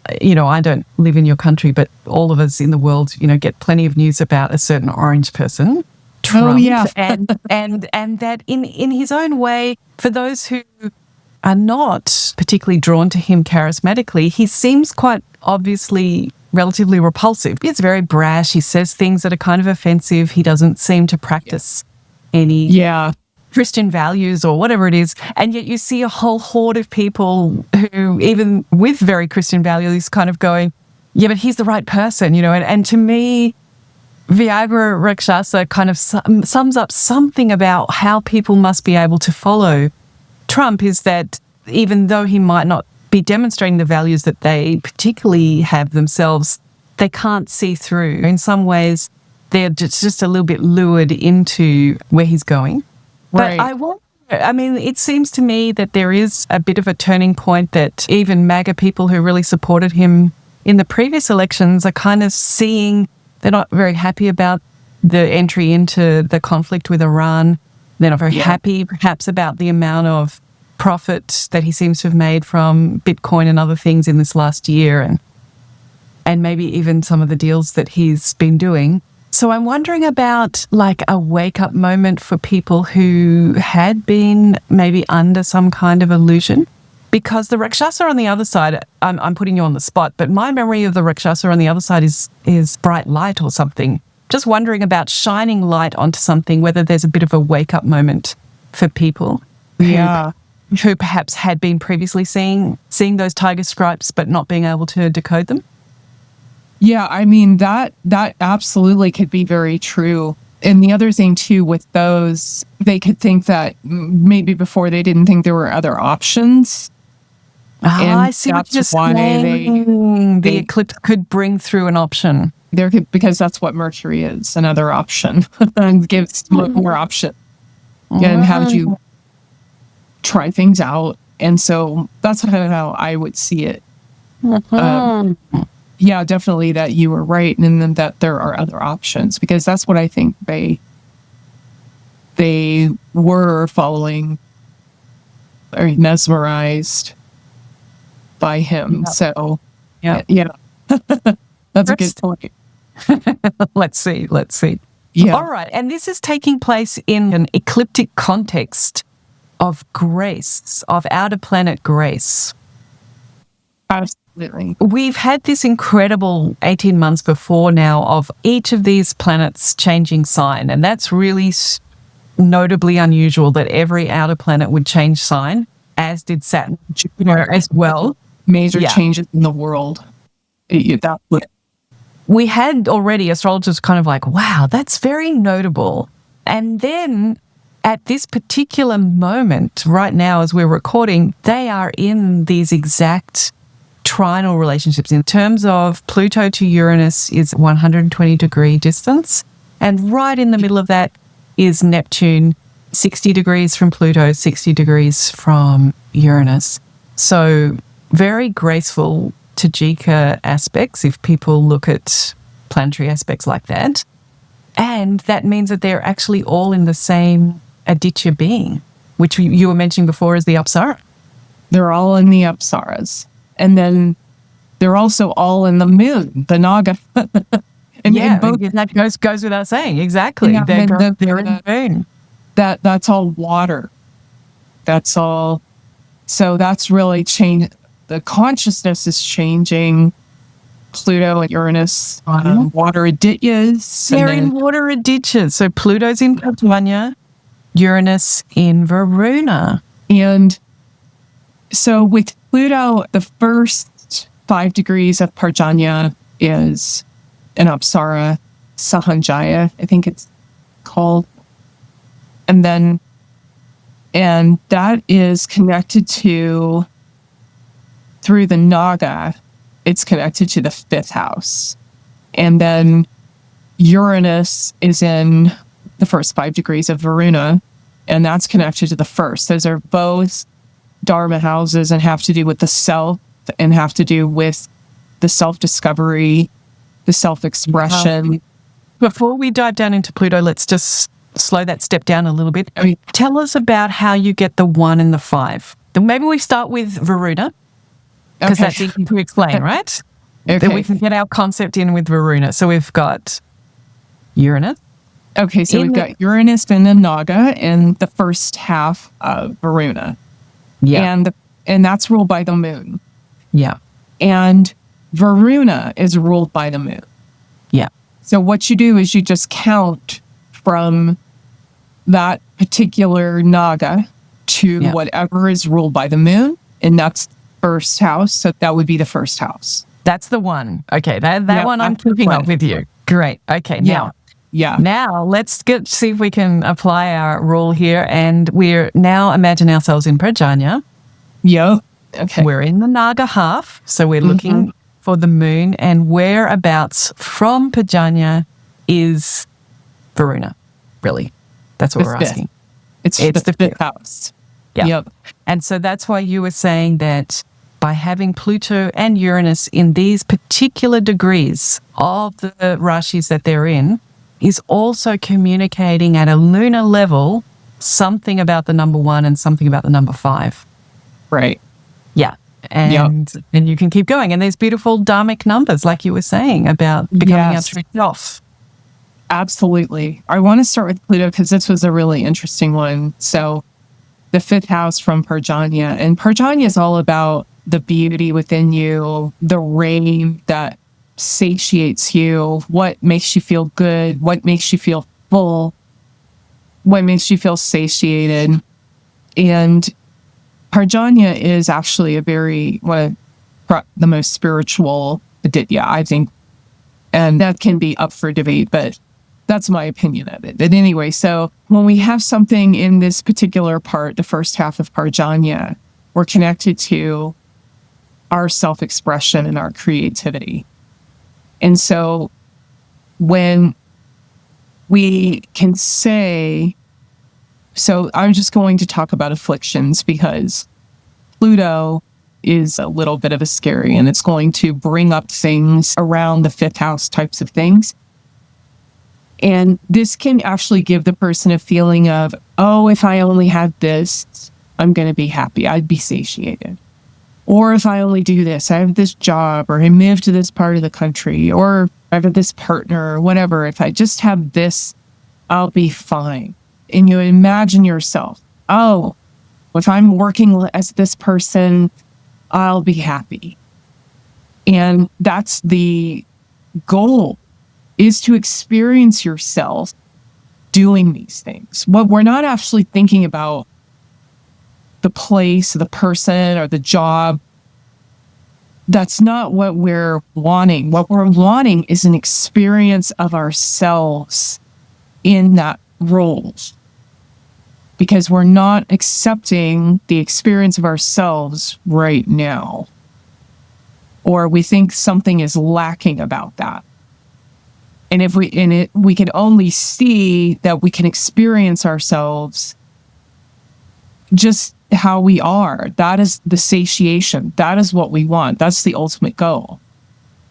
I don't live in your country, but all of us in the world, get plenty of news about a certain orange person, Trump. Oh, yeah. and that in his own way, for those who are not particularly drawn to him charismatically, he seems quite obviously relatively repulsive. It's very brash. He says things that are kind of offensive. He doesn't seem to practice any Christian values or whatever it is. And yet you see a whole horde of people who, even with very Christian values, kind of going, yeah, but he's the right person, And to me, Vyāghra Rakṣasa kind of sums up something about how people must be able to follow Trump, is that even though he might not be demonstrating the values that they particularly have themselves, they can't see through. In some ways, they're just a little bit lured into where he's going. Right. But it seems to me that there is a bit of a turning point, that even MAGA people who really supported him in the previous elections are kind of seeing they're not very happy about the entry into the conflict with Iran. They're not very happy, perhaps, about the amount of profit that he seems to have made from Bitcoin and other things in this last year, and maybe even some of the deals that he's been doing. So I'm wondering about a wake-up moment for people who had been maybe under some kind of illusion. Because the Rakṣasa on the other side, I'm putting you on the spot, but my memory of the Rakṣasa on the other side is bright light or something. Just wondering about shining light onto something, whether there's a bit of a wake-up moment for people who perhaps had been previously seeing those tiger stripes but not being able to decode them. Yeah, that absolutely could be very true. And the other thing too with those, they could think that maybe before they didn't think there were other options. I see what you're saying. The eclipse could bring through an option. Because that's what Mercury is, another option, and gives more option. And how would you try things out? And so that's how I would see it. Yeah, definitely that you were right, and then that there are other options, because that's what I think they were following, very mesmerized by him. So yeah. That's a good point. Let's see. Yeah. All right. And this is taking place in an ecliptic context of grace, of outer planet grace. Absolutely. We've had this incredible 18 months before now of each of these planets changing sign. And that's really notably unusual, that every outer planet would change sign. as did Saturn, Jupiter as well. Major Yeah. changes in the world. We had already astrologers kind of like, wow, that's very notable. And then at this particular moment, right now, as we're recording, they are in these exact trinal relationships. In terms of Pluto to Uranus is 120-degree distance. And right in the middle of that is Neptune, 60 degrees from Pluto, 60 degrees from Uranus. So very graceful Tajika aspects if people look at planetary aspects like that. And that means that they're actually all in the same Āditya being, which you were mentioning before as the Apsarā. They're all in the Apsaras. And then they're also all in the moon, the Naga. and both, that goes without saying. Exactly. Yeah, they're in the moon. That's all water. That's all. So that's really changed. The consciousness is changing. Pluto and Uranus, water Adityas. They're in water Adityas. So Pluto's in Parjanya, Uranus in Varuna. And so with Pluto, the first 5 degrees of Parjanya is an Apsarā, Sahanjaya, I think it's called. And that is connected to, through the Naga, it's connected to the 5th house. And then Uranus is in the first 5 degrees of Varuna, and that's connected to the 1st. Those are both Dharma houses and have to do with the self and have to do with the self-discovery, the self-expression. Before we dive down into Pluto, let's just slow that step down a little bit. Tell us about how you get the 1 and the 5. Then maybe we start with Varuna, because that's easy to explain, right? Okay. Then we can get our concept in with Varuna. So we've got Uranus. Okay, so we've got Uranus in the Naga in the first half of Varuna. Yeah. And that's ruled by the moon. Yeah. And Varuna is ruled by the moon. Yeah. So what you do is you just count from that particular Naga to whatever is ruled by the moon, and that's first house. So that would be the first house. That's the one. Okay, that one I'm keeping up with you. Great. Okay, now let's see if we can apply our rule here. And we're now imagine ourselves in Parjanya. Yep. Okay. We're in the Naga half, so we're looking for the moon, and whereabouts from Parjanya is Varuna, really. That's what we're asking. It's the 5th house. Yeah. Yep. And so that's why you were saying that by having Pluto and Uranus in these particular degrees of the rashis that they're in is also communicating at a lunar level something about the number 1 and something about the number 5. Right. Yeah. And you can keep going. And there's beautiful dharmic numbers, like you were saying, about becoming our true self. Absolutely. I want to start with Pluto because this was a really interesting one. So the 5th house from Parjanya. And Parjanya is all about the beauty within you, the rain that satiates you, what makes you feel good, what makes you feel full, what makes you feel satiated. And Parjanya is actually one of the most spiritual Āditya, I think. And that can be up for debate, but that's my opinion of it. But anyway, so when we have something in this particular part, the first half of Parjanya, we're connected to our self-expression and our creativity. And so when we can say, so I'm just going to talk about afflictions because Pluto is a little bit of a scary, and it's going to bring up things around the 5th house types of things. And this can actually give the person a feeling of, oh, if I only had this, I'm going to be happy. I'd be satiated. Or if I only do this, I have this job, or I move to this part of the country, or I have this partner, or whatever. If I just have this, I'll be fine. And you imagine yourself, oh, if I'm working as this person, I'll be happy. And that's the goal, is to experience yourself doing these things. What we're not actually thinking about the place, the person, or the job. That's not what we're wanting. What we're wanting is an experience of ourselves in that role. Because we're not accepting the experience of ourselves right now. Or we think something is lacking about that. And if we can only see that we can experience ourselves just how we are. That is the satiation. That is what we want. That's the ultimate goal.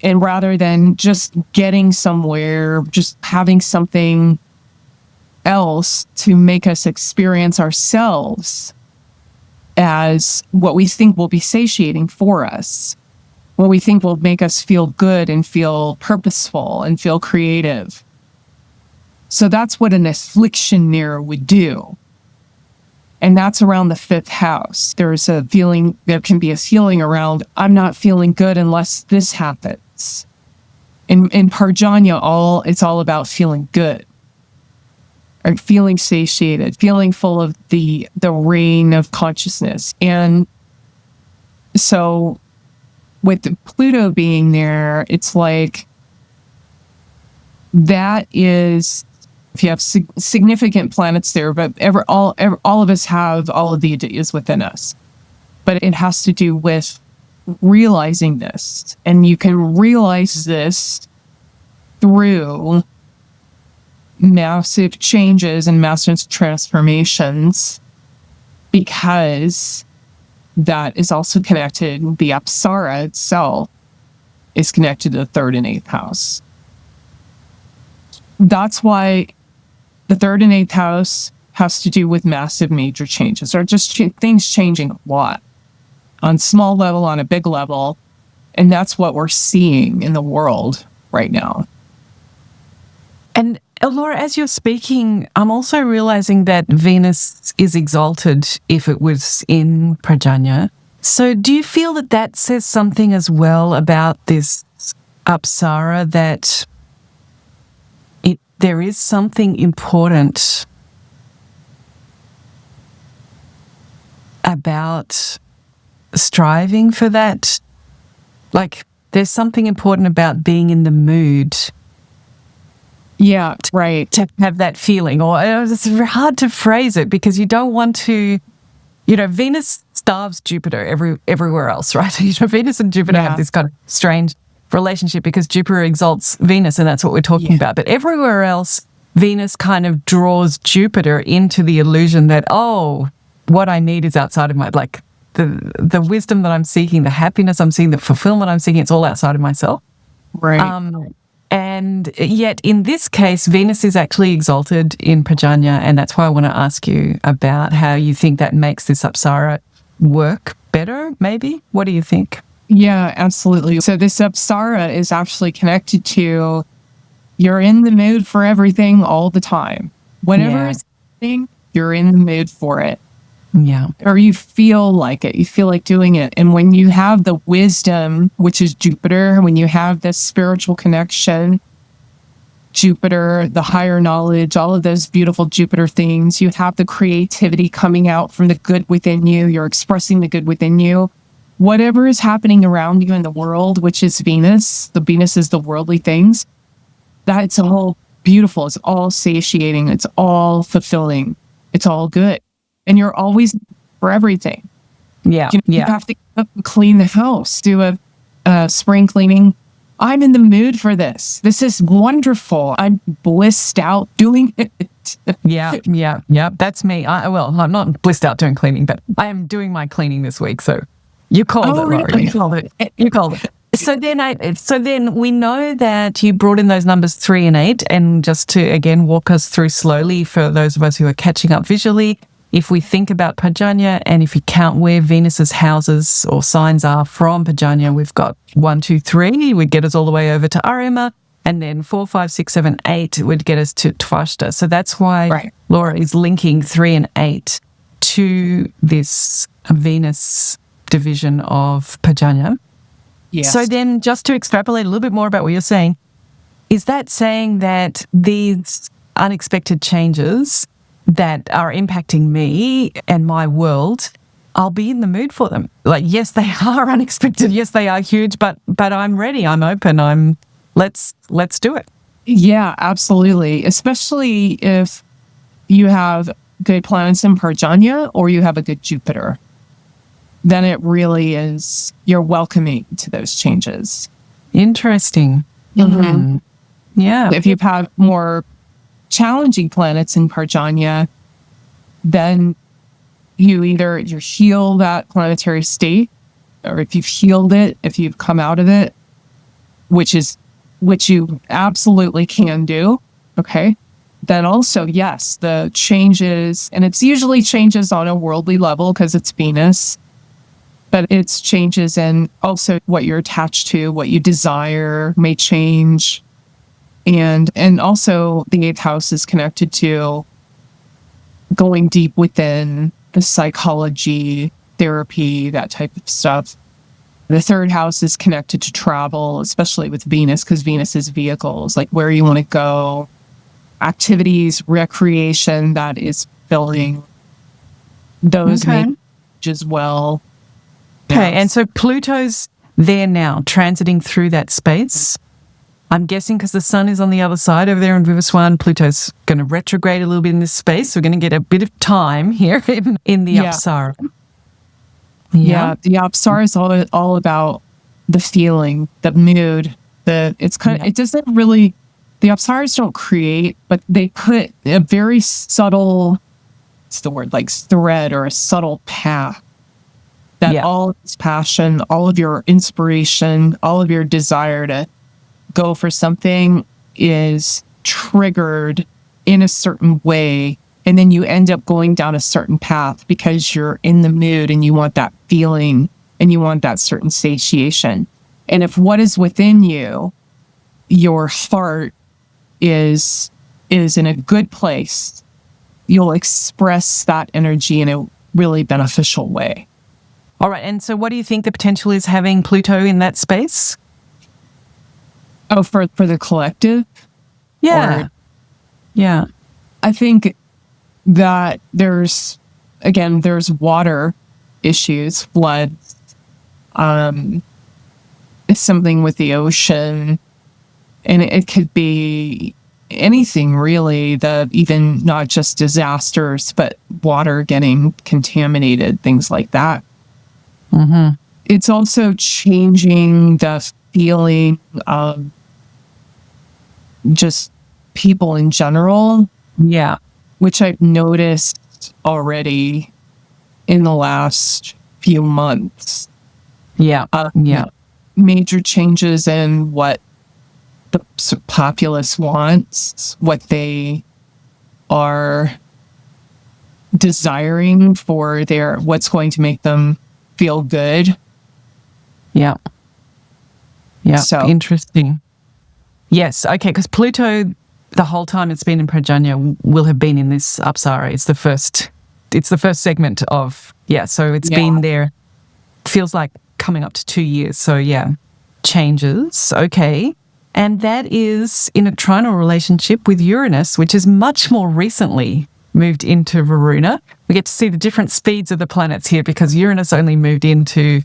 And rather than just getting somewhere, just having something else to make us experience ourselves as what we think will be satiating for us, what we think will make us feel good and feel purposeful and feel creative. So that's what an affliction mirror would do. And that's around the 5th house. There's a feeling, there can be a feeling around, I'm not feeling good unless this happens. In Parjanya, it's all about feeling good. Or feeling satiated, feeling full of the rain of consciousness. And so with the Pluto being there, it's like that is, if you have significant planets there, but all of us have all of the Āditya's within us. But it has to do with realizing this. And you can realize this through massive changes and massive transformations, because that is also connected. The Apsarā itself is connected to the 3rd and 8th house. That's why the 3rd and 8th house has to do with massive major changes, or just things changing a lot on small level, on a big level. And that's what we're seeing in the world right now. And Laura, as you're speaking, I'm also realizing that Venus is exalted if it was in Parjanya. So do you feel that that says something as well about this Apsarā, that there is something important about striving for that? Like, there's something important about being in the mood. Yeah, right. To have that feeling, or it's hard to phrase it, because you don't want to, Venus starves Jupiter everywhere else, right? Venus and Jupiter have this kind of strange relationship because Jupiter exalts Venus, and that's what we're talking about. But everywhere else, Venus kind of draws Jupiter into the illusion that, what I need is outside of my, like, the wisdom that I'm seeking, the happiness I'm seeking, the fulfillment I'm seeking, it's all outside of myself. Right. And yet, in this case, Venus is actually exalted in Parjanya, and that's why I want to ask you about how you think that makes this Apsarā work better, maybe? What do you think? Yeah, absolutely. So this Apsarā is actually connected to, you're in the mood for everything all the time. Whatever is happening, you're in the mood for it. Yeah. Or you feel like it. You feel like doing it. And when you have the wisdom, which is Jupiter, when you have this spiritual connection, Jupiter, the higher knowledge, all of those beautiful Jupiter things, you have the creativity coming out from the good within you. You're expressing the good within you. Whatever is happening around you in the world, which is Venus, the Venus is the worldly things, that's all beautiful. It's all satiating. It's all fulfilling. It's all good. And you're always for everything. Yeah. You have to clean the house, do a spring cleaning. I'm in the mood for this. This is wonderful. I'm blissed out doing it. Yeah. That's me. I'm not blissed out doing cleaning, but I am doing my cleaning this week. So you called it, Laura. Really? You called it. So then we know that you brought in those numbers 3 and 8, and just to again walk us through slowly for those of us who are catching up visually. If we think about Parjanya, and if you count where Venus's houses or signs are from Parjanya, we've got 1, 2, 3 would get us all the way over to Arima, and then 4, 5, 6, 7, 8 would get us to Tvashta. So that's why Laura is linking 3 and 8 to this Venus division of Parjanya. Yes. So then, just to extrapolate a little bit more about what you're saying, is that saying that these unexpected changes that are impacting me and my world, I'll be in the mood for them. Like, yes, they are unexpected. Yes, they are huge, but I'm ready. I'm open. Let's do it. Yeah, absolutely. Especially if you have good planets in Parjanya or you have a good Jupiter, then it really is, you're welcoming to those changes. Interesting. Mm-hmm. Yeah. If you have more challenging planets in Parjanya, then you heal that planetary state, or if you've healed it, if you've come out of it, which you absolutely can do, okay? Then also, yes, the changes, and it's usually changes on a worldly level because it's Venus, but it's changes in also what you're attached to, what you desire may change. And also the 8th house is connected to going deep within the psychology, therapy, that type of stuff. The 3rd house is connected to travel, especially with Venus, because Venus is vehicles, like where you want to go, activities, recreation, that is filling those as well. Okay, Yes. and so Pluto's there now, transiting through that space. I'm guessing because the sun is on the other side over there in Vivasvān, Pluto's going to retrograde a little bit in this space. We're going to get a bit of time here in the Apsarā. Yeah, the Apsarā is all about the feeling, the mood. It doesn't really, the Apsaras don't create, but they put a very subtle, what's the word, like thread or a subtle path that all of its passion, all of your inspiration, all of your desire to go for something is triggered in a certain way. And then you end up going down a certain path because you're in the mood and you want that feeling and you want that certain satiation. And if what is within you, your heart is in a good place, you'll express that energy in a really beneficial way. All right. And so what do you think the potential is having Pluto in that space? Oh, for the collective? Yeah. Yeah. I think that there's water issues, floods, something with the ocean, and it could be anything really, even not just disasters, but water getting contaminated, things like that. Mm-hmm. It's also changing the feeling of just people in general. Yeah. Which I've noticed already in the last few months. Yeah. Major changes in what the populace wants, what they are desiring for what's going to make them feel good. Yeah. Yeah. So interesting. Yes. Okay. Because Pluto, the whole time it's been in Parjanya, will have been in this Apsarā. It's the first segment of, so it's been there, feels like coming up to 2 years. So changes. Okay. And that is in a trinal relationship with Uranus, which is much more recently moved into Varuna. We get to see the different speeds of the planets here because Uranus only moved into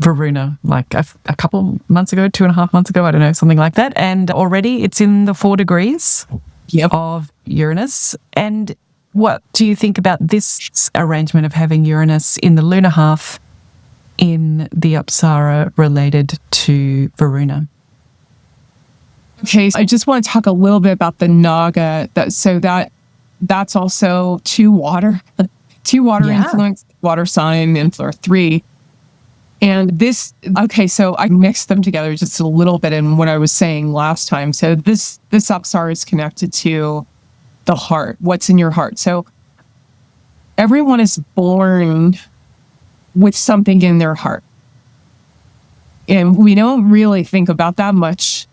Varuna like a couple months ago, 2.5 months ago, I don't know, something like that. And already it's in the 4 degrees of Uranus. And what do you think about this arrangement of having Uranus in the lunar half in the Apsarā related to Varuna? Okay, so I just want to talk a little bit about the Naga. That's also two water influence, water sign, influence 3. And so I mixed them together just a little bit in what I was saying last time. So this Apsarā is connected to the heart, what's in your heart. So everyone is born with something in their heart. And we don't really think about that much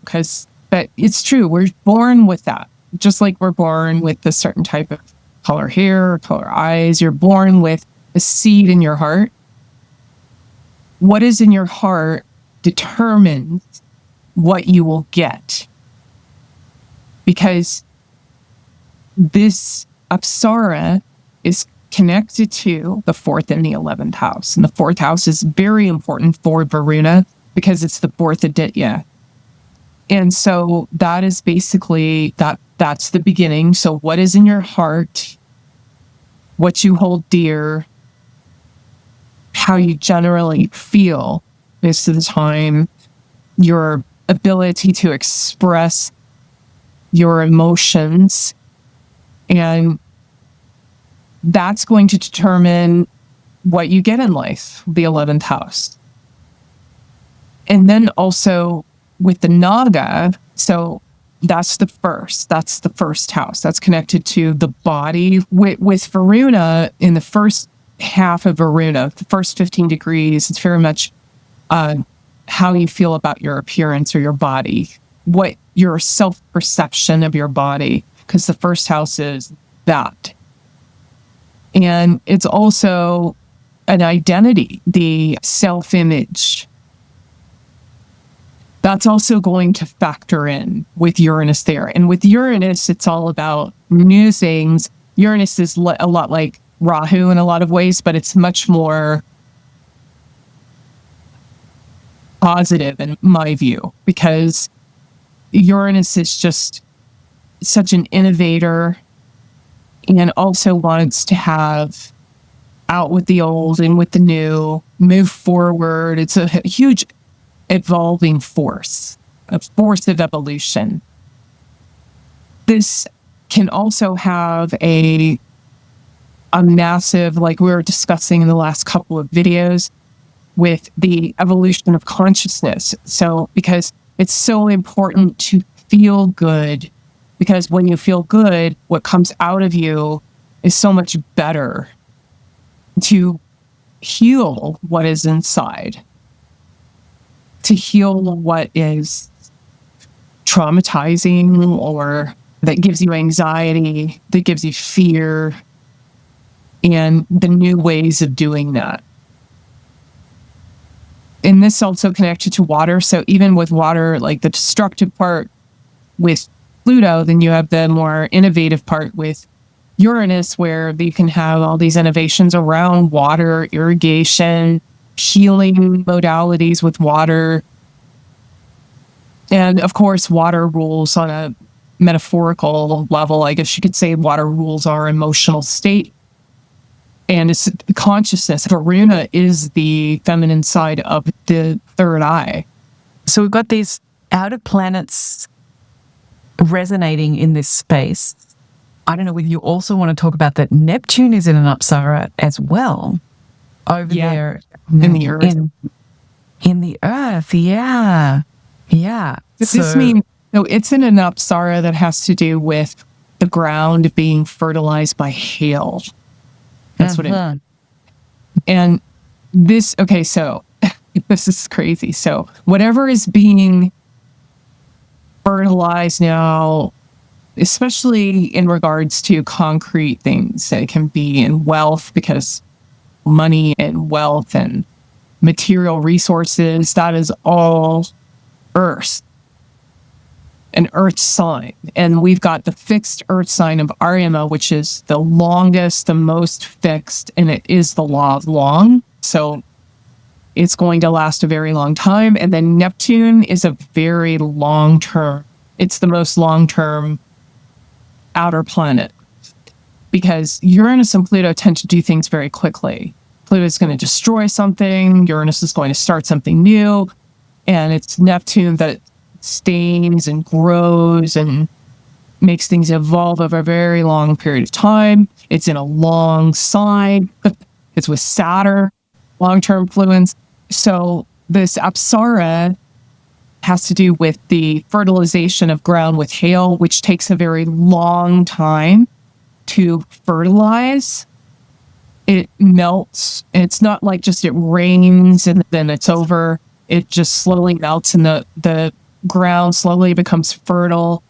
but it's true. We're born with that. Just like we're born with a certain type of color hair, color eyes, you're born with a seed in your heart. What is in your heart determines what you will get. Because this Apsarā is connected to the 4th and the 11th house. And the 4th house is very important for Varuna because it's the 4th Āditya. And so that is basically, that's the beginning. So what is in your heart, what you hold dear, how you generally feel most of the time, your ability to express your emotions, and that's going to determine what you get in life, the 11th house. And then also with the Naga, so that's the first house. That's connected to the body. With Varuna, in the first half of Varuna, the first 15 degrees, it's very much how you feel about your appearance or your body, what your self-perception of your body, because the first house is that. And it's also an identity, the self-image. That's also going to factor in with Uranus there. And with Uranus, it's all about musings. Uranus is a lot like Rahu in a lot of ways, but it's much more positive in my view, because Uranus is just such an innovator and also wants to have out with the old and with the new, move forward. It's a huge evolving force, a force of evolution. This can also have a massive, like we were discussing in the last couple of videos, with the evolution of consciousness. So, because it's so important to feel good, because when you feel good, what comes out of you is so much better to heal what is inside, to heal what is traumatizing or that gives you anxiety, that gives you fear, and the new ways of doing that. And this also connected to water. So even with water, like the destructive part with Pluto, then you have the more innovative part with Uranus, where you can have all these innovations around water, irrigation, healing modalities with water. And of course, water rules on a metaphorical level. I guess you could say water rules our emotional state. And it's consciousness. Varuna is the feminine side of the third eye. So we've got these outer planets resonating in this space. I don't know whether you also want to talk about that Neptune is in an Apsarā as well over there. In the earth. In the earth, yeah. Does this mean, no, it's in an Apsarā that has to do with the ground being fertilized by hail. That's what it means. And this, okay, so this is crazy. So whatever is being fertilized now, especially in regards to concrete things, it can be in wealth, because money and wealth and material resources, that is all earth, an earth sign. And we've got the fixed earth sign of Aryama, which is the longest, the most fixed, and it is the law of long. So it's going to last a very long time. And then Neptune is a very long term. It's the most long term outer planet, because Uranus and Pluto tend to do things very quickly. Pluto is going to destroy something. Uranus is going to start something new. And it's Neptune that stains and grows and makes things evolve over a very long period of time. It's in a long sign. It's with Saturn, long-term influence. So this Apsarā has to do with the fertilization of ground with hail, which takes a very long time to fertilize. It melts. It's not like just it rains and then it's over. It just slowly melts and the ground slowly becomes fertile,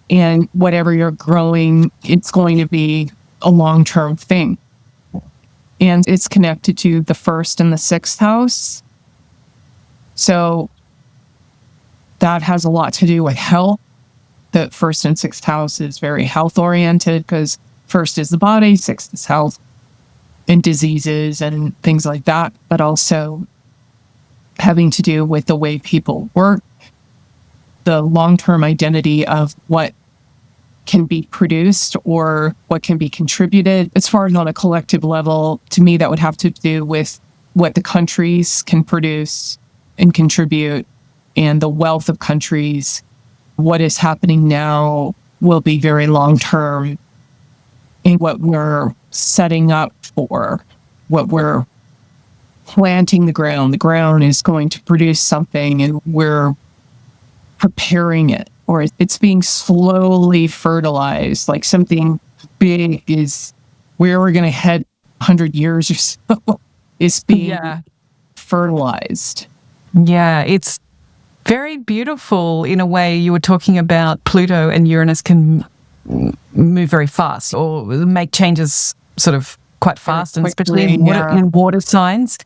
and whatever you're growing, it's going to be a long-term thing. And it's connected to the 1st and the 6th house. So that has a lot to do with health. The 1st and 6th house is very health oriented, because 1st is the body, 6th is health. and diseases and things like that, but also having to do with the way people work, the long-term identity of what can be produced or what can be contributed. As far as on a collective level, to me, that would have to do with what the countries can produce and contribute and the wealth of countries. What is happening now will be very long-term in what we're setting up for, what we're planting the ground. The ground is going to produce something and we're preparing it, or it's being slowly fertilized, like something big is where we're going to head 100 years or so is being fertilized. Yeah, it's very beautiful in a way. You were talking about Pluto and Uranus can move very fast or make changes sort of quite fast, and especially in water signs,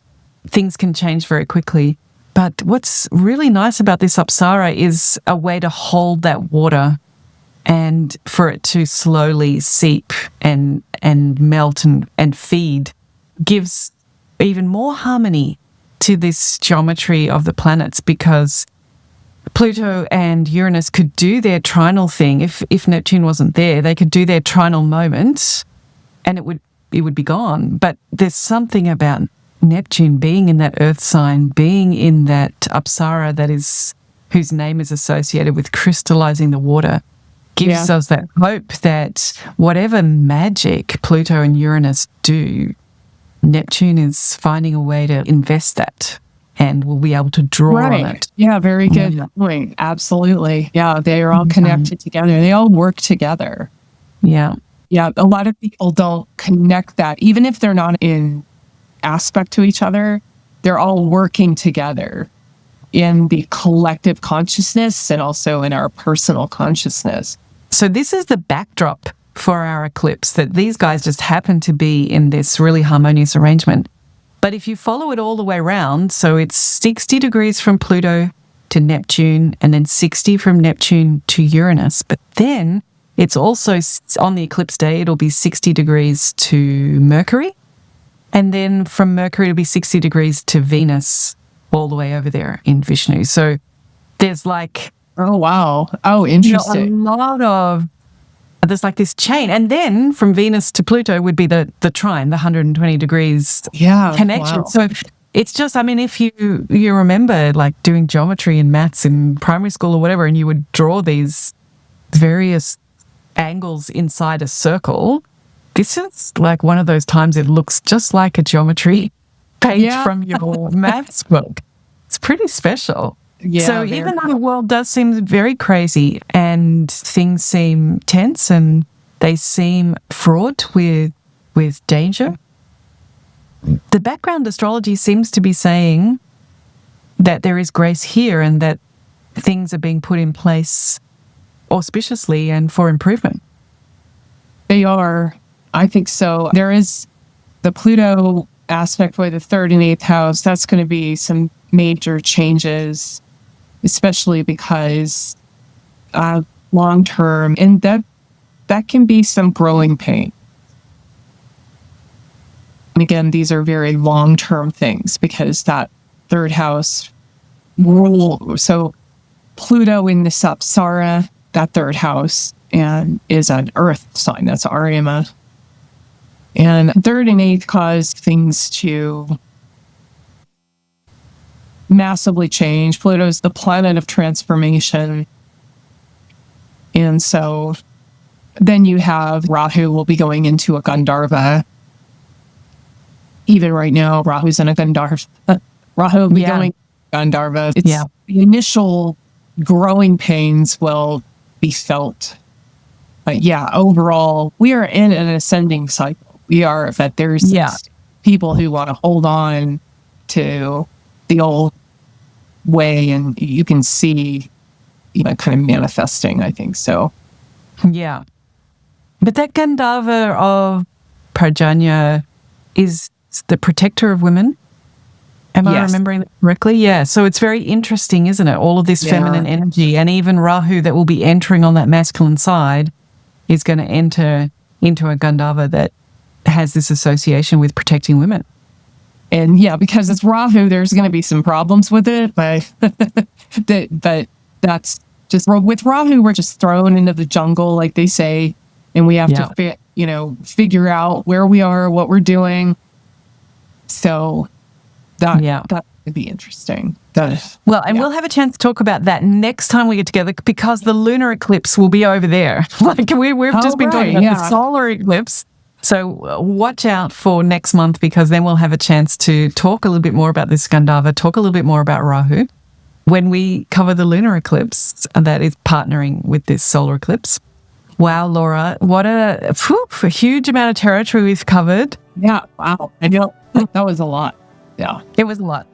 things can change very quickly. But what's really nice about this Apsarā is a way to hold that water and for it to slowly seep and melt and feed, gives even more harmony to this geometry of the planets, because Pluto and Uranus could do their trinal thing. If Neptune wasn't there, they could do their trinal moment and it would be gone. But there's something about Neptune being in that earth sign, being in that Apsarā whose name is associated with crystallizing the water, gives us that hope that whatever magic Pluto and Uranus do, Neptune is finding a way to invest that and we'll be able to draw on it. Yeah, very good point. Absolutely. Yeah, they are all connected together. They all work together. Yeah. Yeah, a lot of people don't connect that. Even if they're not in aspect to each other, they're all working together in the collective consciousness and also in our personal consciousness. So this is the backdrop for our eclipse, that these guys just happen to be in this really harmonious arrangement. But if you follow it all the way around, so it's 60 degrees from Pluto to Neptune and then 60 from Neptune to Uranus. But then it's also on the eclipse day, it'll be 60 degrees to Mercury. And then from Mercury, it'll be 60 degrees to Venus, all the way over there in Vishnu. So there's like... Oh, wow. Oh, interesting. There's like this chain. And then from Venus to Pluto would be the trine, the 120 degrees connection. Wow. So it's just, I mean, if you remember like doing geometry and maths in primary school or whatever, and you would draw these various angles inside a circle, this is like one of those times it looks just like a geometry page from your maths book. It's pretty special. Yeah, so even though the world does seem very crazy and things seem tense and they seem fraught with danger, the background astrology seems to be saying that there is grace here and that things are being put in place auspiciously and for improvement. They are. I think so. There is the Pluto aspect for the 3rd and 8th house. That's going to be some major changes, especially because long term, and that can be some growing pain. And again, these are very long term things because that 3rd house rule. So Pluto in the Apsarā, that 3rd house, and is an earth sign. That's Arima. And 3rd and 8th cause things to massively change. Pluto's the planet of transformation. And so then you have Rahu will be going into a Gandharva. Even right now, Rahu's in a Gandharva. Rahu will be going Gandharva. The initial growing pains will be felt. But overall, we are in an ascending cycle. We are, that there's people who want to hold on to the old way, and you can see kind of manifesting, I think so. Yeah. But that Gandharva of Prajanya is the protector of women. Am I remembering that correctly? Yeah. So it's very interesting, isn't it? All of this feminine energy, and even Rahu that will be entering on that masculine side is going to enter into a Gandharva that has this association with protecting women. And yeah, because it's Rahu, there's going to be some problems with it, but but that's just with Rahu, we're just thrown into the jungle, like they say, and we have to figure out where we are, what we're doing. So that would be interesting. We'll have a chance to talk about that next time we get together, because the lunar eclipse will be over there. Like we've just been talking about the solar eclipse. So watch out for next month, because then we'll have a chance to talk a little bit more about this Gandhava, talk a little bit more about Rahu when we cover the lunar eclipse that is partnering with this solar eclipse. Wow, Laura, what a huge amount of territory we've covered. Yeah, wow. I know that was a lot. Yeah. It was a lot.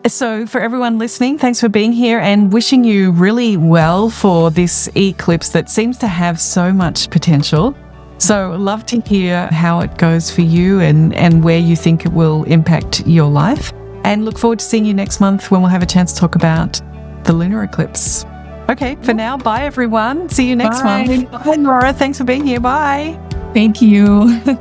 So for everyone listening, thanks for being here, and wishing you really well for this eclipse that seems to have so much potential. So love to hear how it goes for you and where you think it will impact your life. And look forward to seeing you next month when we'll have a chance to talk about the lunar eclipse. Okay, for now, bye everyone. See you next month. Bye, Laura. Thanks for being here. Bye. Thank you.